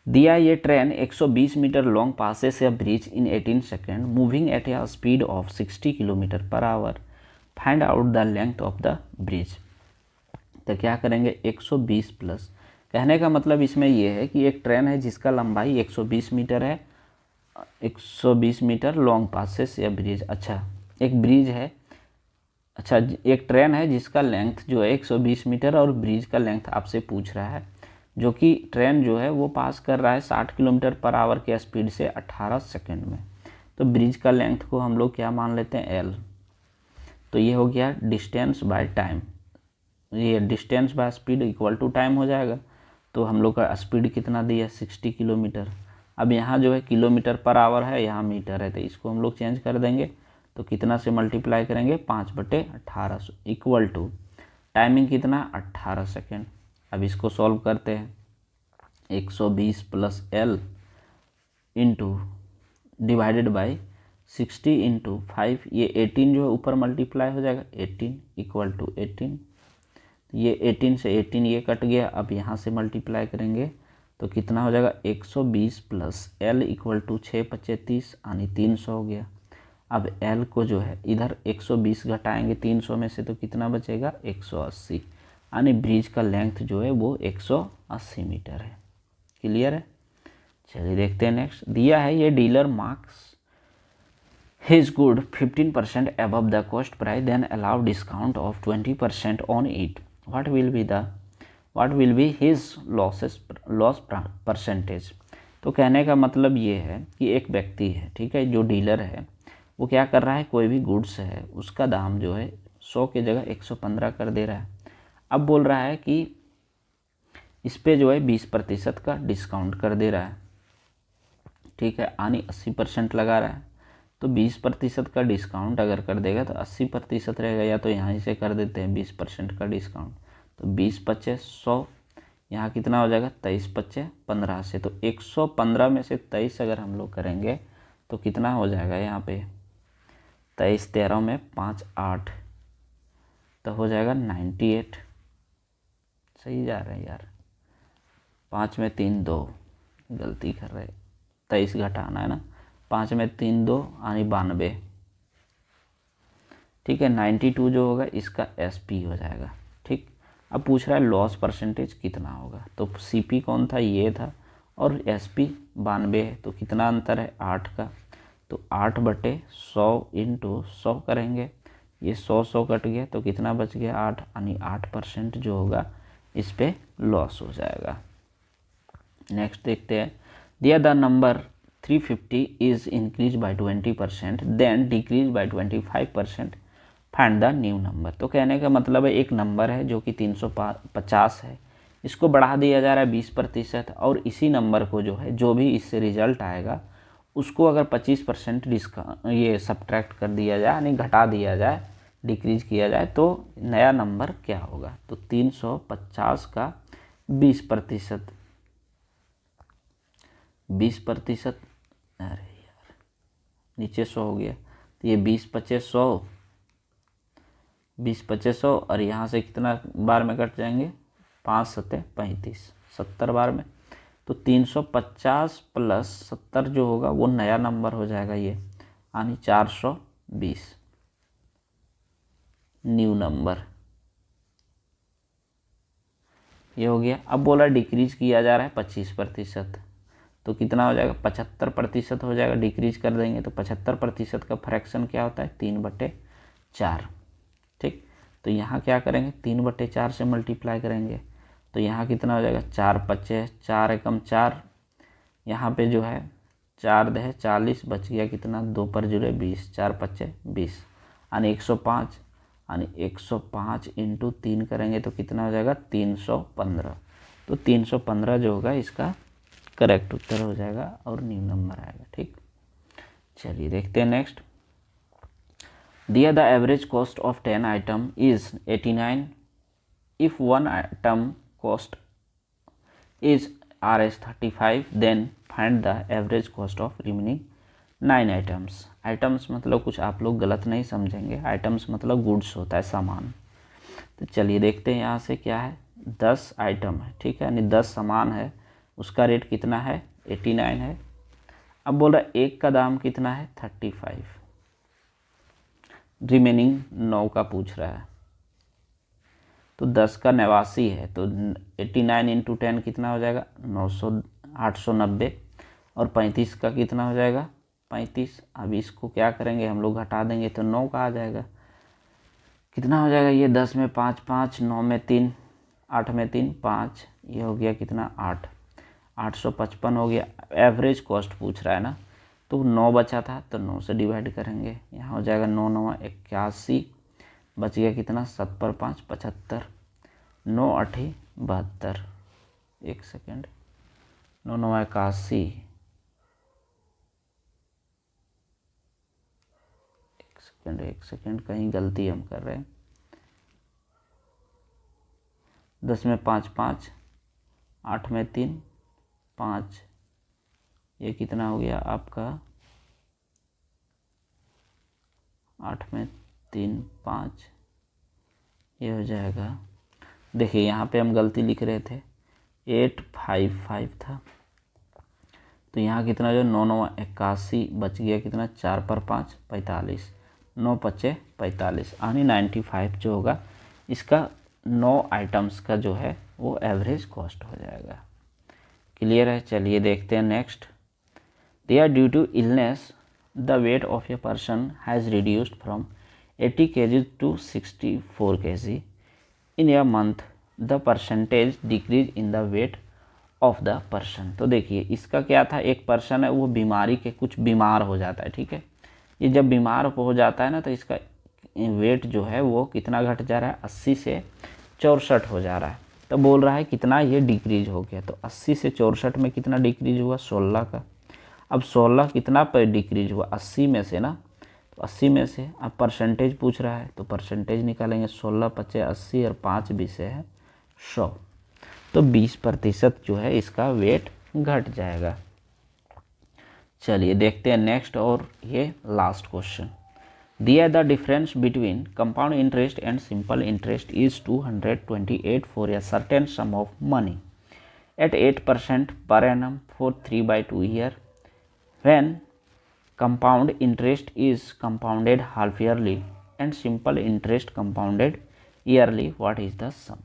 दिया ये ट्रेन 120 मीटर लॉन्ग पासेस या bridge in 18 second moving at a speed of 60 kilometre per hour, find out the length of the bridge. तो क्या करेंगे 120 प्लस, कहने का मतलब इसमें यह है कि एक ट्रेन है जिसका लंबाई 120 मीटर है, 120 मीटर लॉन्ग पासेस या ब्रिज। अच्छा एक ब्रिज है, अच्छा एक ट्रेन है जिसका लेंथ जो है 120 मीटर और ब्रिज का लेंथ आपसे पूछ रहा है, जो कि ट्रेन जो है वो पास कर रहा है 60 किलोमीटर पर आवर के स्पीड से 18 सेकंड में। तो ब्रिज का लेंथ को हम लोग क्या मान लेते हैं एल। तो ये हो गया डिस्टेंस बाय टाइम, ये distance by speed equal to time हो जाएगा। तो हम लोग का स्पीड कितना दिया 60 किलोमीटर। अब यहाँ जो है किलोमीटर पर आवर है, यहाँ मीटर है, तो इसको हम लोग चेंज कर देंगे। तो कितना से मल्टीप्लाई करेंगे 5/1800 इक्वल टू टाइमिंग कितना 18 सेकेंड। अब इसको सॉल्व करते हैं। 120 plus L into divided by 60 into 5, ये 18 जो है ऊपर मल्टीप्लाई हो जाएगा 18 इक्वल टू 18। ये 18 से 18 ये कट गया। अब यहाँ से मल्टीप्लाई करेंगे तो कितना हो जाएगा 120 प्लस एल इक्वल टू 6×5=30 यानी 300 हो गया। अब एल को जो है इधर 120 घटाएंगे 300 में से तो कितना बचेगा 180, यानी ब्रिज का लेंथ जो है वो 180 मीटर है। क्लियर है। चलिए देखते हैं नेक्स्ट। दिया है ये dealer marks his good 15% above the cost price then allow discount of 20% on it, what will be his loss percentage। तो कहने का मतलब ये है कि एक व्यक्ति है, ठीक है, जो डीलर है वो क्या कर रहा है, कोई भी गुड्स है उसका दाम जो है 100 की जगह 115 कर दे रहा है। अब बोल रहा है कि इस पे जो है 20% का डिस्काउंट कर दे रहा है, ठीक है, यानी 80% लगा रहा है। तो 20% का डिस्काउंट अगर कर देगा तो 80% रहेगा, या तो यहाँ से कर देते हैं 20% का डिस्काउंट। तो 20×5=100, यहाँ कितना हो जाएगा 23×5=15 से। तो 115 में से 23 अगर हम लोग करेंगे तो कितना हो जाएगा यहाँ पे 23 13 में 5 8, तो हो जाएगा 98। सही जा रहे हैं यार, 5 में 3 2, गलती कर रहे, 23 घटाना है ना, 5 में 3 2 यानी 92, ठीक है। 92 जो होगा इसका SP हो जाएगा, ठीक। अब पूछ रहा है लॉस परसेंटेज कितना होगा, तो CP कौन था, ये था, और SP 92 है, तो कितना अंतर है 8 का। तो 8/100 इंटू 100 करेंगे, ये 100 कट गया तो कितना बच गया 8, यानी 8% जो होगा इस पे लॉस हो जाएगा। नेक्स्ट देखते हैं। दिया the number 350 is increase by 20% then decrease by 25%, find the new number. तो कहने का मतलब है एक नंबर है जो कि 350 है, इसको बढ़ा दिया जा रहा है 20%, और इसी नंबर को जो है जो भी इससे रिजल्ट आएगा उसको अगर 25% ये सब्ट्रैक्ट कर दिया जाए, यानी घटा दिया जाए, डिक्रीज किया जाए, तो नया नंबर क्या होगा। तो 350 का 20%, 20%, अरे यार नीचे 100 हो गया, तो ये 20×5=100, 20×5=100, और यहाँ से कितना बार में कट जाएंगे 5×7=35, 70 बार में। तो 350 प्लस 70 जो होगा वो नया नंबर हो जाएगा ये, यानी 420 न्यू नंबर, ये हो गया। अब बोला डिक्रीज किया जा रहा है 25%, तो कितना हो जाएगा 75% हो जाएगा, डिक्रीज कर देंगे तो 75% का फ्रैक्शन क्या होता है 3/4, ठीक। तो यहाँ क्या करेंगे 3/4 से मल्टीप्लाई करेंगे, तो यहाँ कितना हो जाएगा 4×5 4 एकम 4, यहाँ पे जो है 4 दे 40, बच गया कितना 2×0 20, 4×5 20, यानी 105, यानी 105 इंटू 3 करेंगे तो कितना हो जाएगा 315। तो 315 जो होगा इसका करेक्ट उत्तर हो जाएगा और न्यू नंबर आएगा, ठीक। चलिए देखते हैं नेक्स्ट। दिया the average cost of 10 item is 89 if 1 item cost is Rs 35, then find the average cost of remaining 9 items. Items मतलब कुछ आप लोग गलत नहीं समझेंगे, आइटम्स मतलब गुड्स होता है, सामान। तो चलिए देखते हैं यहाँ से क्या है। 10 आइटम है, ठीक है, यानी 10 सामान है, उसका रेट कितना है 89 है। अब बोल रहा है एक का दाम कितना है 35, रिमेनिंग 9 का पूछ रहा है। तो 10 का 89 है, तो 89 इंटू 10 कितना हो जाएगा 900, 890। और 35 का कितना हो जाएगा 35। अब इसको क्या करेंगे हम लोग, घटा देंगे तो 9 का आ जाएगा। कितना हो जाएगा ये, 10 में 5 5, 9 में 3, 8 में 3 5, ये हो गया कितना 8, 855 हो गया। एवरेज कॉस्ट पूछ रहा है ना, तो 9 बचा था तो 9 से डिवाइड करेंगे, यहाँ हो जाएगा 9 9 81, बच गया कितना 7 पर 5 75, 9 8 72। एक सेकेंड, 9 9 81, एक सेकेंड कहीं गलती हम कर रहे हैं। 10 में 5 5, 8 में 3 5, ये कितना हो गया आपका 8 में 3 5, ये हो जाएगा। देखिए यहाँ पे हम गलती लिख रहे थे, 855 था, तो यहाँ कितना जो 9 9 81, बच गया कितना 4 पर 5 45, 9 पचे 45, यानी 95 जो होगा इसका 9 आइटम्स का जो है वो एवरेज कॉस्ट हो जाएगा। क्लियर है। चलिए देखते हैं next. They are due to illness the weight of a person has reduced from 80 kg to 64 kg in a month, the percentage decrease in the weight of the person. तो देखिए इसका क्या था, एक पर्सन है वो बीमारी के कुछ बीमार हो जाता है, ठीक है। ये जब बीमार हो जाता है ना तो इसका वेट जो है वो कितना घट जा रहा है 80 से 64 हो जा रहा है। तो बोल रहा है कितना ये डिक्रीज हो गया, तो 80 से 64 में कितना डिक्रीज हुआ 16 का। अब 16 कितना पर डिक्रीज हुआ 80 में से ना, तो 80 में से अब परसेंटेज पूछ रहा है तो परसेंटेज निकालेंगे, 16 पचे 80 और 5 20 है 100, तो 20% जो है इसका वेट घट जाएगा। चलिए देखते हैं नेक्स्ट और ये लास्ट क्वेश्चन। दिया the difference between compound interest and simple interest is 228 for a certain some of money at 8% per annum for 3/2 year, when compound interest is compounded half yearly and simple interest compounded yearly, what is the sum।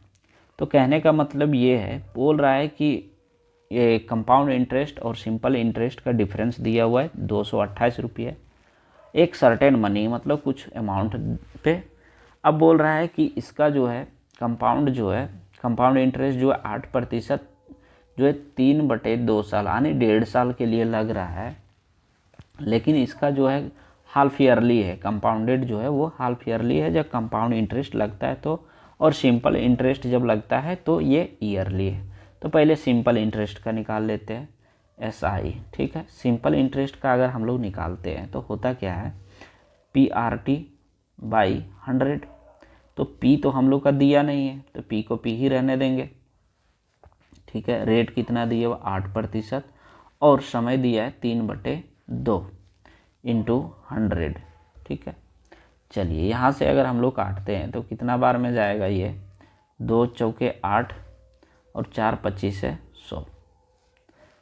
तो कहने का मतलब ये है, बोल रहा है कि ये कंपाउंड इंटरेस्ट और सिंपल इंटरेस्ट का डिफरेंस दिया हुआ है 228 रुपये, एक सर्टेन मनी मतलब कुछ अमाउंट पे। अब बोल रहा है कि इसका जो है कंपाउंड जो है, कंपाउंड इंटरेस्ट जो है 8% जो है 3/2 साल यानी 1.5 साल के लिए लग रहा है, लेकिन इसका जो है हाफ ईयरली है, कंपाउंडेड जो है वो हाफ ईयरली है जब कंपाउंड इंटरेस्ट लगता है तो, और सिंपल इंटरेस्ट जब लगता है तो ये ईयरली है। तो पहले सिंपल इंटरेस्ट का निकाल लेते हैं SI, ठीक है। सिंपल इंटरेस्ट का अगर हम लोग निकालते हैं तो होता क्या है PRT/100, तो P तो हम लोग का दिया नहीं है तो P को P ही रहने देंगे, ठीक है। रेट कितना दिया हुआ 8% और समय दिया है 3/2 इंटू 100, ठीक है। चलिए यहाँ से अगर हम लोग काटते हैं तो कितना बार में जाएगा ये, 2 चौके 8 और 4 25 है 100,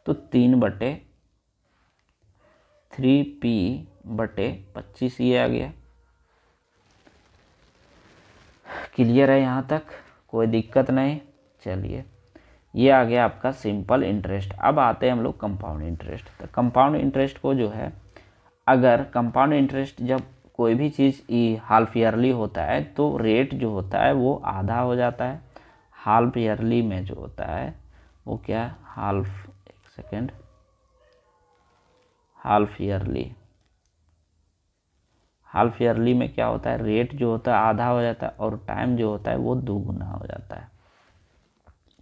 तो 3/3P/25 ये आ गया। क्लियर है यहाँ तक, कोई दिक्कत नहीं। चलिए ये आ गया आपका सिंपल इंटरेस्ट। अब आते हैं हम लोग कंपाउंड इंटरेस्ट। तो कंपाउंड इंटरेस्ट को जो है, अगर कंपाउंड इंटरेस्ट जब कोई भी चीज़ हाफ ईयरली होता है तो रेट जो होता है वो आधा हो जाता है। हाफ ईयरली में जो होता है वो क्या, हाफ, एक सेकेंड, हाफ ईयरली में क्या होता है, रेट जो होता है आधा हो जाता है और टाइम जो होता है वो 2 गुना हो जाता है,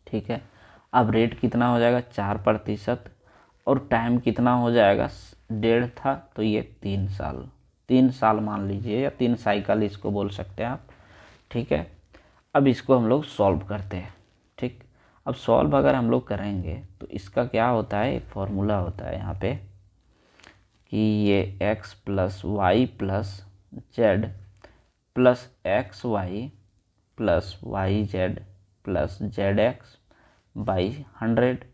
ठीक है। अब रेट कितना हो जाएगा 4% और टाइम कितना हो जाएगा 1.5 था तो ये 3 साल मान लीजिए, या 3 साइकिल इसको बोल सकते हैं आप, ठीक है। अब इसको हम लोग सॉल्व करते हैं, ठीक। अब सॉल्व अगर हम लोग करेंगे तो इसका क्या होता है, एक फॉर्मूला होता है यहाँ पे कि ये x plus Y plus Z plus X Y plus Y Z plus Z X by 100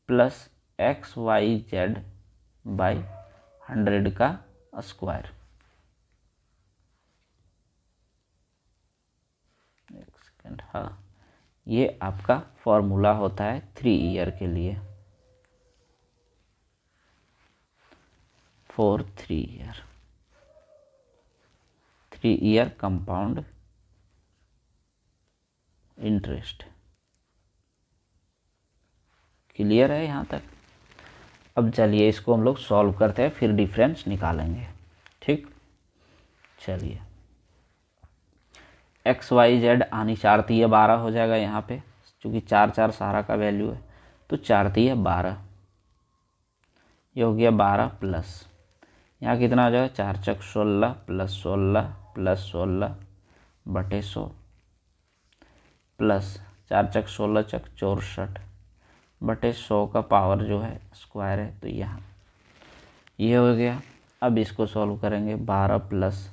plus X Y Z by 100 का स्क्वायर। एक सेकेंड, हाँ, ये आपका फॉर्मूला होता है 3 ईयर के लिए, for 3 year compound interest. Clear है यहाँ तक? अब चलिए इसको हम लोग सॉल्व करते हैं, फिर डिफरेंस निकालेंगे। ठीक, चलिए एक्स वाई जेड आनी 4 3 12 हो जाएगा यहाँ पे, क्योंकि 4 4 सारा का वैल्यू है, तो 4 3 12, ये हो गया 12 प्लस यहाँ कितना हो जाएगा 4 चक 16 प्लस 16 प्लस 16 बटे 100 प्लस 4 चक 16 चक 64 बटे 100 का पावर जो है स्क्वायर है, तो यहाँ ये हो गया। अब इसको सॉल्व करेंगे, 12 प्लस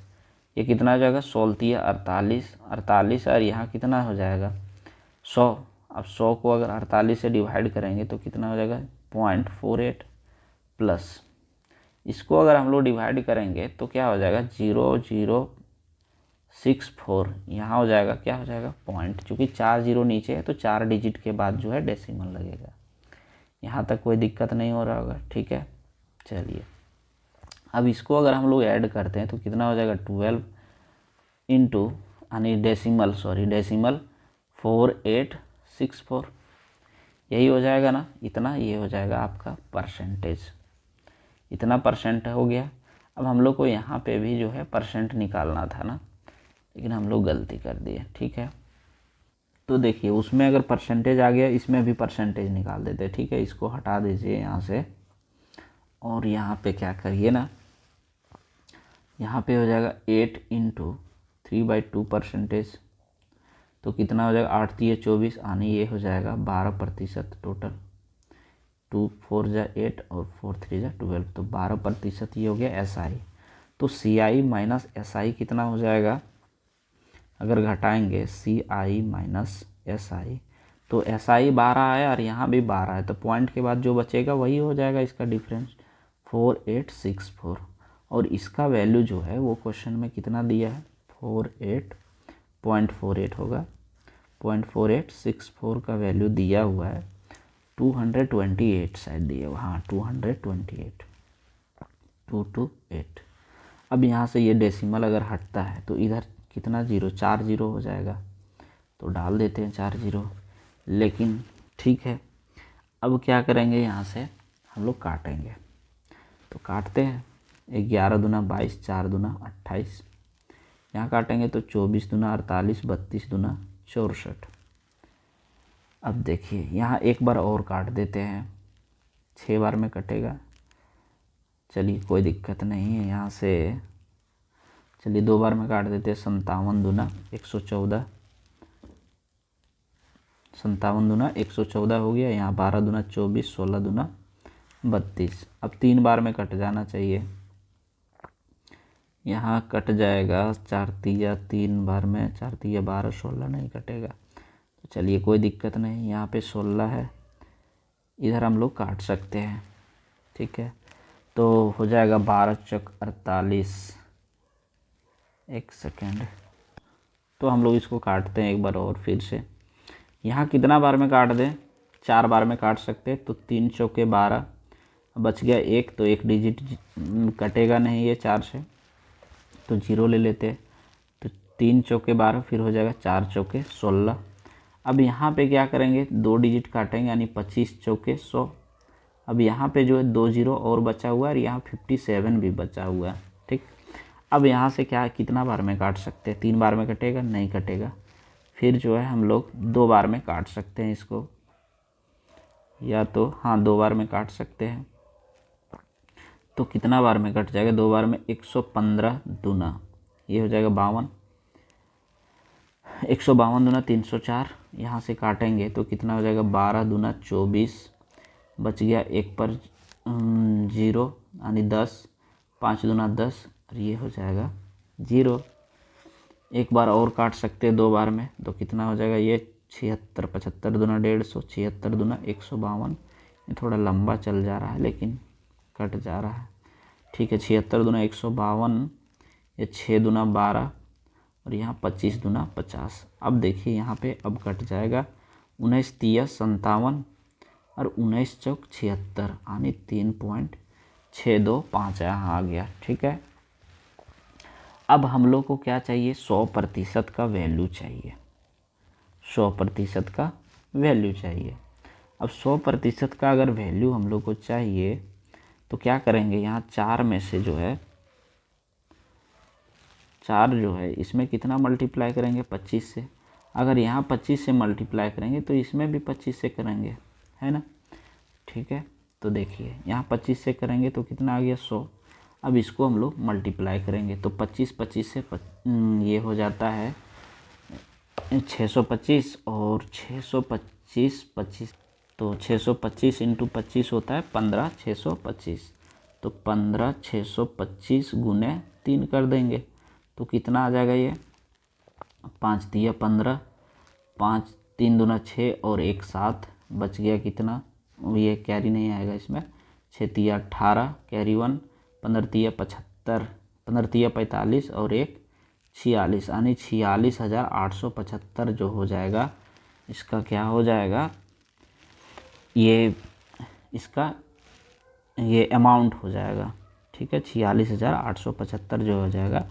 ये कितना हो जाएगा 16 48 48, और यहाँ कितना हो जाएगा 100। अब 100 को अगर 48 से डिवाइड करेंगे तो कितना हो जाएगा 0.48 प्लस इसको अगर हम लोग डिवाइड करेंगे तो क्या हो जाएगा 0064, यहाँ हो जाएगा क्या हो जाएगा पॉइंट, चूँकि 4 0 नीचे है तो 4 डिजिट के बाद जो है डेसिमल लगेगा। यहाँ तक कोई दिक्कत नहीं हो रहा होगा, ठीक है। चलिए अब इसको अगर हम लोग ऐड करते हैं तो कितना हो जाएगा 12 इंटू यानी डेसिमल 4864, यही हो जाएगा ना इतना, ये हो जाएगा आपका परसेंटेज, इतना परसेंट हो गया। अब हम लोग को यहाँ पे भी जो है परसेंट निकालना था ना, लेकिन हम लोग गलती कर दिए, ठीक है। तो देखिए उसमें अगर परसेंटेज आ गया, इसमें भी परसेंटेज निकाल देते, ठीक है। इसको हटा दीजिए यहाँ से, और यहाँ पे क्या करिए ना, यहाँ पे हो जाएगा 8 इंटू 3/2 परसेंटेज, तो कितना हो जाएगा 8 3 24, आने ये हो जाएगा 12% टोटल, 2 4 जा 8 और 4 3 जा 12, तो 12% ये हो गया SI। तो CI माइनस SI कितना हो जाएगा, अगर घटाएंगे CI माइनस SI तो SI 12 है और यहाँ भी 12 है, तो पॉइंट के बाद जो बचेगा वही हो जाएगा इसका डिफरेंस 4864, और इसका वैल्यू जो है वो क्वेश्चन में कितना दिया है 48.48 होगा, 0.4864 का वैल्यू दिया हुआ है, 228 शायद दिया हुआ, हाँ 228 228। अब यहाँ से ये डेसिमल अगर हटता है तो इधर कितना 4 0 हो जाएगा, तो डाल देते हैं 4 0, लेकिन ठीक है। अब क्या करेंगे, यहाँ से हम लोग काटेंगे, तो काटते हैं 11 दूना 22, 4 दूना 28, यहाँ काटेंगे तो 24 दूना 48, 32 दूना 64। अब देखिए यहाँ एक बार और काट देते हैं, 6 बार में कटेगा, चलिए कोई दिक्कत नहीं है। यहाँ से चलिए 2 बार में काट देते हैं, 57 दूना 114, 57 दूना 114 हो गया, यहाँ 12 दूना 24, 16 दूना 32। अब 3 बार में कट जाना चाहिए, यहाँ कट जाएगा 4 3 3 बार में, 4 3 12, 16 नहीं कटेगा, तो चलिए कोई दिक्कत नहीं, यहाँ पे 16 है, इधर हम लोग काट सकते हैं, ठीक है। तो हो जाएगा 12 चक 48, एक सेकेंड, तो हम लोग इसको काटते हैं एक बार और फिर से। यहाँ कितना बार में काट दें, 4 बार में काट सकते हैं, तो 3 चौके 12, बच गया 1, तो 1 डिजिट कटेगा नहीं ये 4 से, तो 0 ले लेते हैं, तो 3 चौके 12, फिर हो जाएगा 4 चौके 16। अब यहाँ पे क्या करेंगे 2 डिजिट काटेंगे, यानी 25 चौके 100। अब यहाँ पे जो है 2 0 और बचा हुआ है, और यहाँ 57 भी बचा हुआ है, ठीक। अब यहाँ से क्या कितना बार में काट सकते हैं, 3 बार में कटेगा नहीं कटेगा, फिर जो है हम लोग 2 बार में काट सकते हैं इसको, या तो हाँ 2 बार में काट सकते हैं। तो कितना बार में कट जाएगा 2 बार में, 115 दूना ये हो जाएगा 52, 152 दूना 304, यहाँ से काटेंगे तो कितना हो जाएगा 12 दूना 24, बच गया 1 पर 0 यानी 10, 5 दूना 10 और ये हो जाएगा 0। एक बार और काट सकते हैं 2 बार में, तो कितना हो जाएगा ये 76, 75 दूना 150, 76 दूना 152। ये थोड़ा लंबा चल जा रहा है लेकिन कट जा रहा है, ठीक है। 76 दूना 152, ये 6 दूना 12 और यहाँ 25 दूना 50। अब देखिए यहाँ पे अब कट जाएगा 19 तिया 57 और 19 चौक 76 यानी 3.625 यहाँ आ गया, ठीक है। अब हम लोग को क्या चाहिए, 100% का वैल्यू चाहिए, 100% का वैल्यू चाहिए। अब 100% का अगर वैल्यू हम लोग को चाहिए तो क्या करेंगे, यहाँ 4 में से जो है 4 जो है इसमें कितना मल्टीप्लाई करेंगे 25 से। अगर यहाँ 25 से मल्टीप्लाई करेंगे तो इसमें भी 25 से करेंगे, है ना, ठीक है। तो देखिए यहाँ 25 से करेंगे तो कितना आ गया 100। अब इसको हम लोग मल्टीप्लाई करेंगे तो 25 से ये हो जाता है 625 और 625 25, तो 625 इंटू 25 होता है 15 625। तो 15 625 गुने 3 कर देंगे तो कितना आ जाएगा ये 5 दिया 15, 5 3 दूना 6 और 1 7, बच गया कितना, ये कैरी नहीं आएगा इसमें, 6 तिया 18 कैरी 1, 15 तिया 75, 15 तिया 45 और 1 46 यानी 46,875 जो हो जाएगा इसका क्या हो जाएगा, ये इसका ये अमाउंट हो जाएगा, ठीक है। 46,875 जो हो जाएगा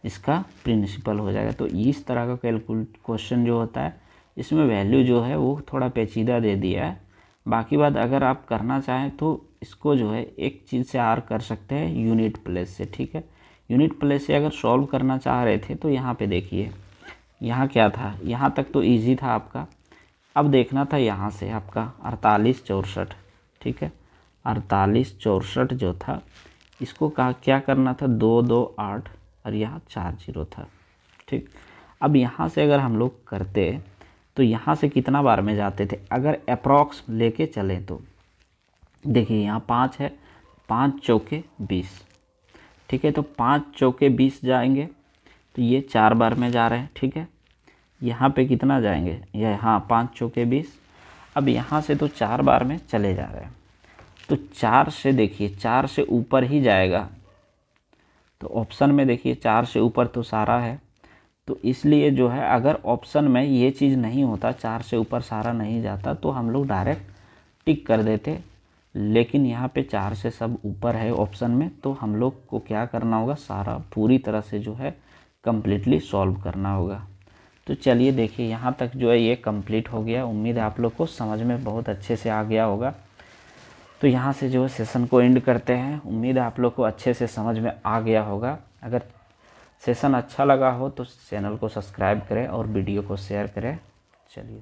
इसका प्रिंसिपल हो जाएगा। तो इस तरह का क्वेश्चन जो होता है इसमें वैल्यू जो है वो थोड़ा पेचीदा दे दिया है। बाकी बात अगर आप करना चाहें तो इसको जो है एक चीज़ से आर कर सकते हैं, यूनिट प्लेस से, ठीक है। यूनिट प्लेस से अगर सॉल्व करना चाह रहे थे तो यहाँ पे देखिए यहाँ क्या था, यहाँ तक तो इजी था आपका। अब देखना था यहाँ से आपका 48 64, ठीक है। 48 64 जो था इसको क्या करना था 2 2 8 और यहाँ 4 0 था, ठीक। अब यहाँ से अगर हम लोग करते तो यहाँ से कितना बार में जाते थे, अगर अप्रॉक्स लेके चलें तो देखिए यहाँ 5 है, 5 चौके 20, ठीक है। तो 5 चौके 20 जाएंगे तो ये 4 बार में जा रहे हैं, ठीक है। यहाँ पे कितना जाएंगे, ये हाँ 5 चौके 20। अब यहाँ से तो 4 बार में चले जा रहे हैं तो 4 से देखिए 4 से ऊपर ही जाएगा, तो ऑप्शन में देखिए 4 से ऊपर तो सारा है, तो इसलिए जो है अगर ऑप्शन में ये चीज़ नहीं होता 4 से ऊपर सारा नहीं जाता तो हम लोग डायरेक्ट टिक कर देते। लेकिन यहाँ पे 4 से सब ऊपर है ऑप्शन में, तो हम लोग को क्या करना होगा, सारा पूरी तरह से जो है कम्प्लीटली सॉल्व करना होगा। तो चलिए देखिए यहाँ तक जो है ये कंप्लीट हो गया। उम्मीद है आप लोग को समझ में बहुत अच्छे से आ गया होगा। तो यहाँ से जो है सेशन को एंड करते हैं। उम्मीद है आप लोग को अच्छे से समझ में आ गया होगा। अगर सेशन अच्छा लगा हो तो चैनल को सब्सक्राइब करें और वीडियो को शेयर करें। चलिए।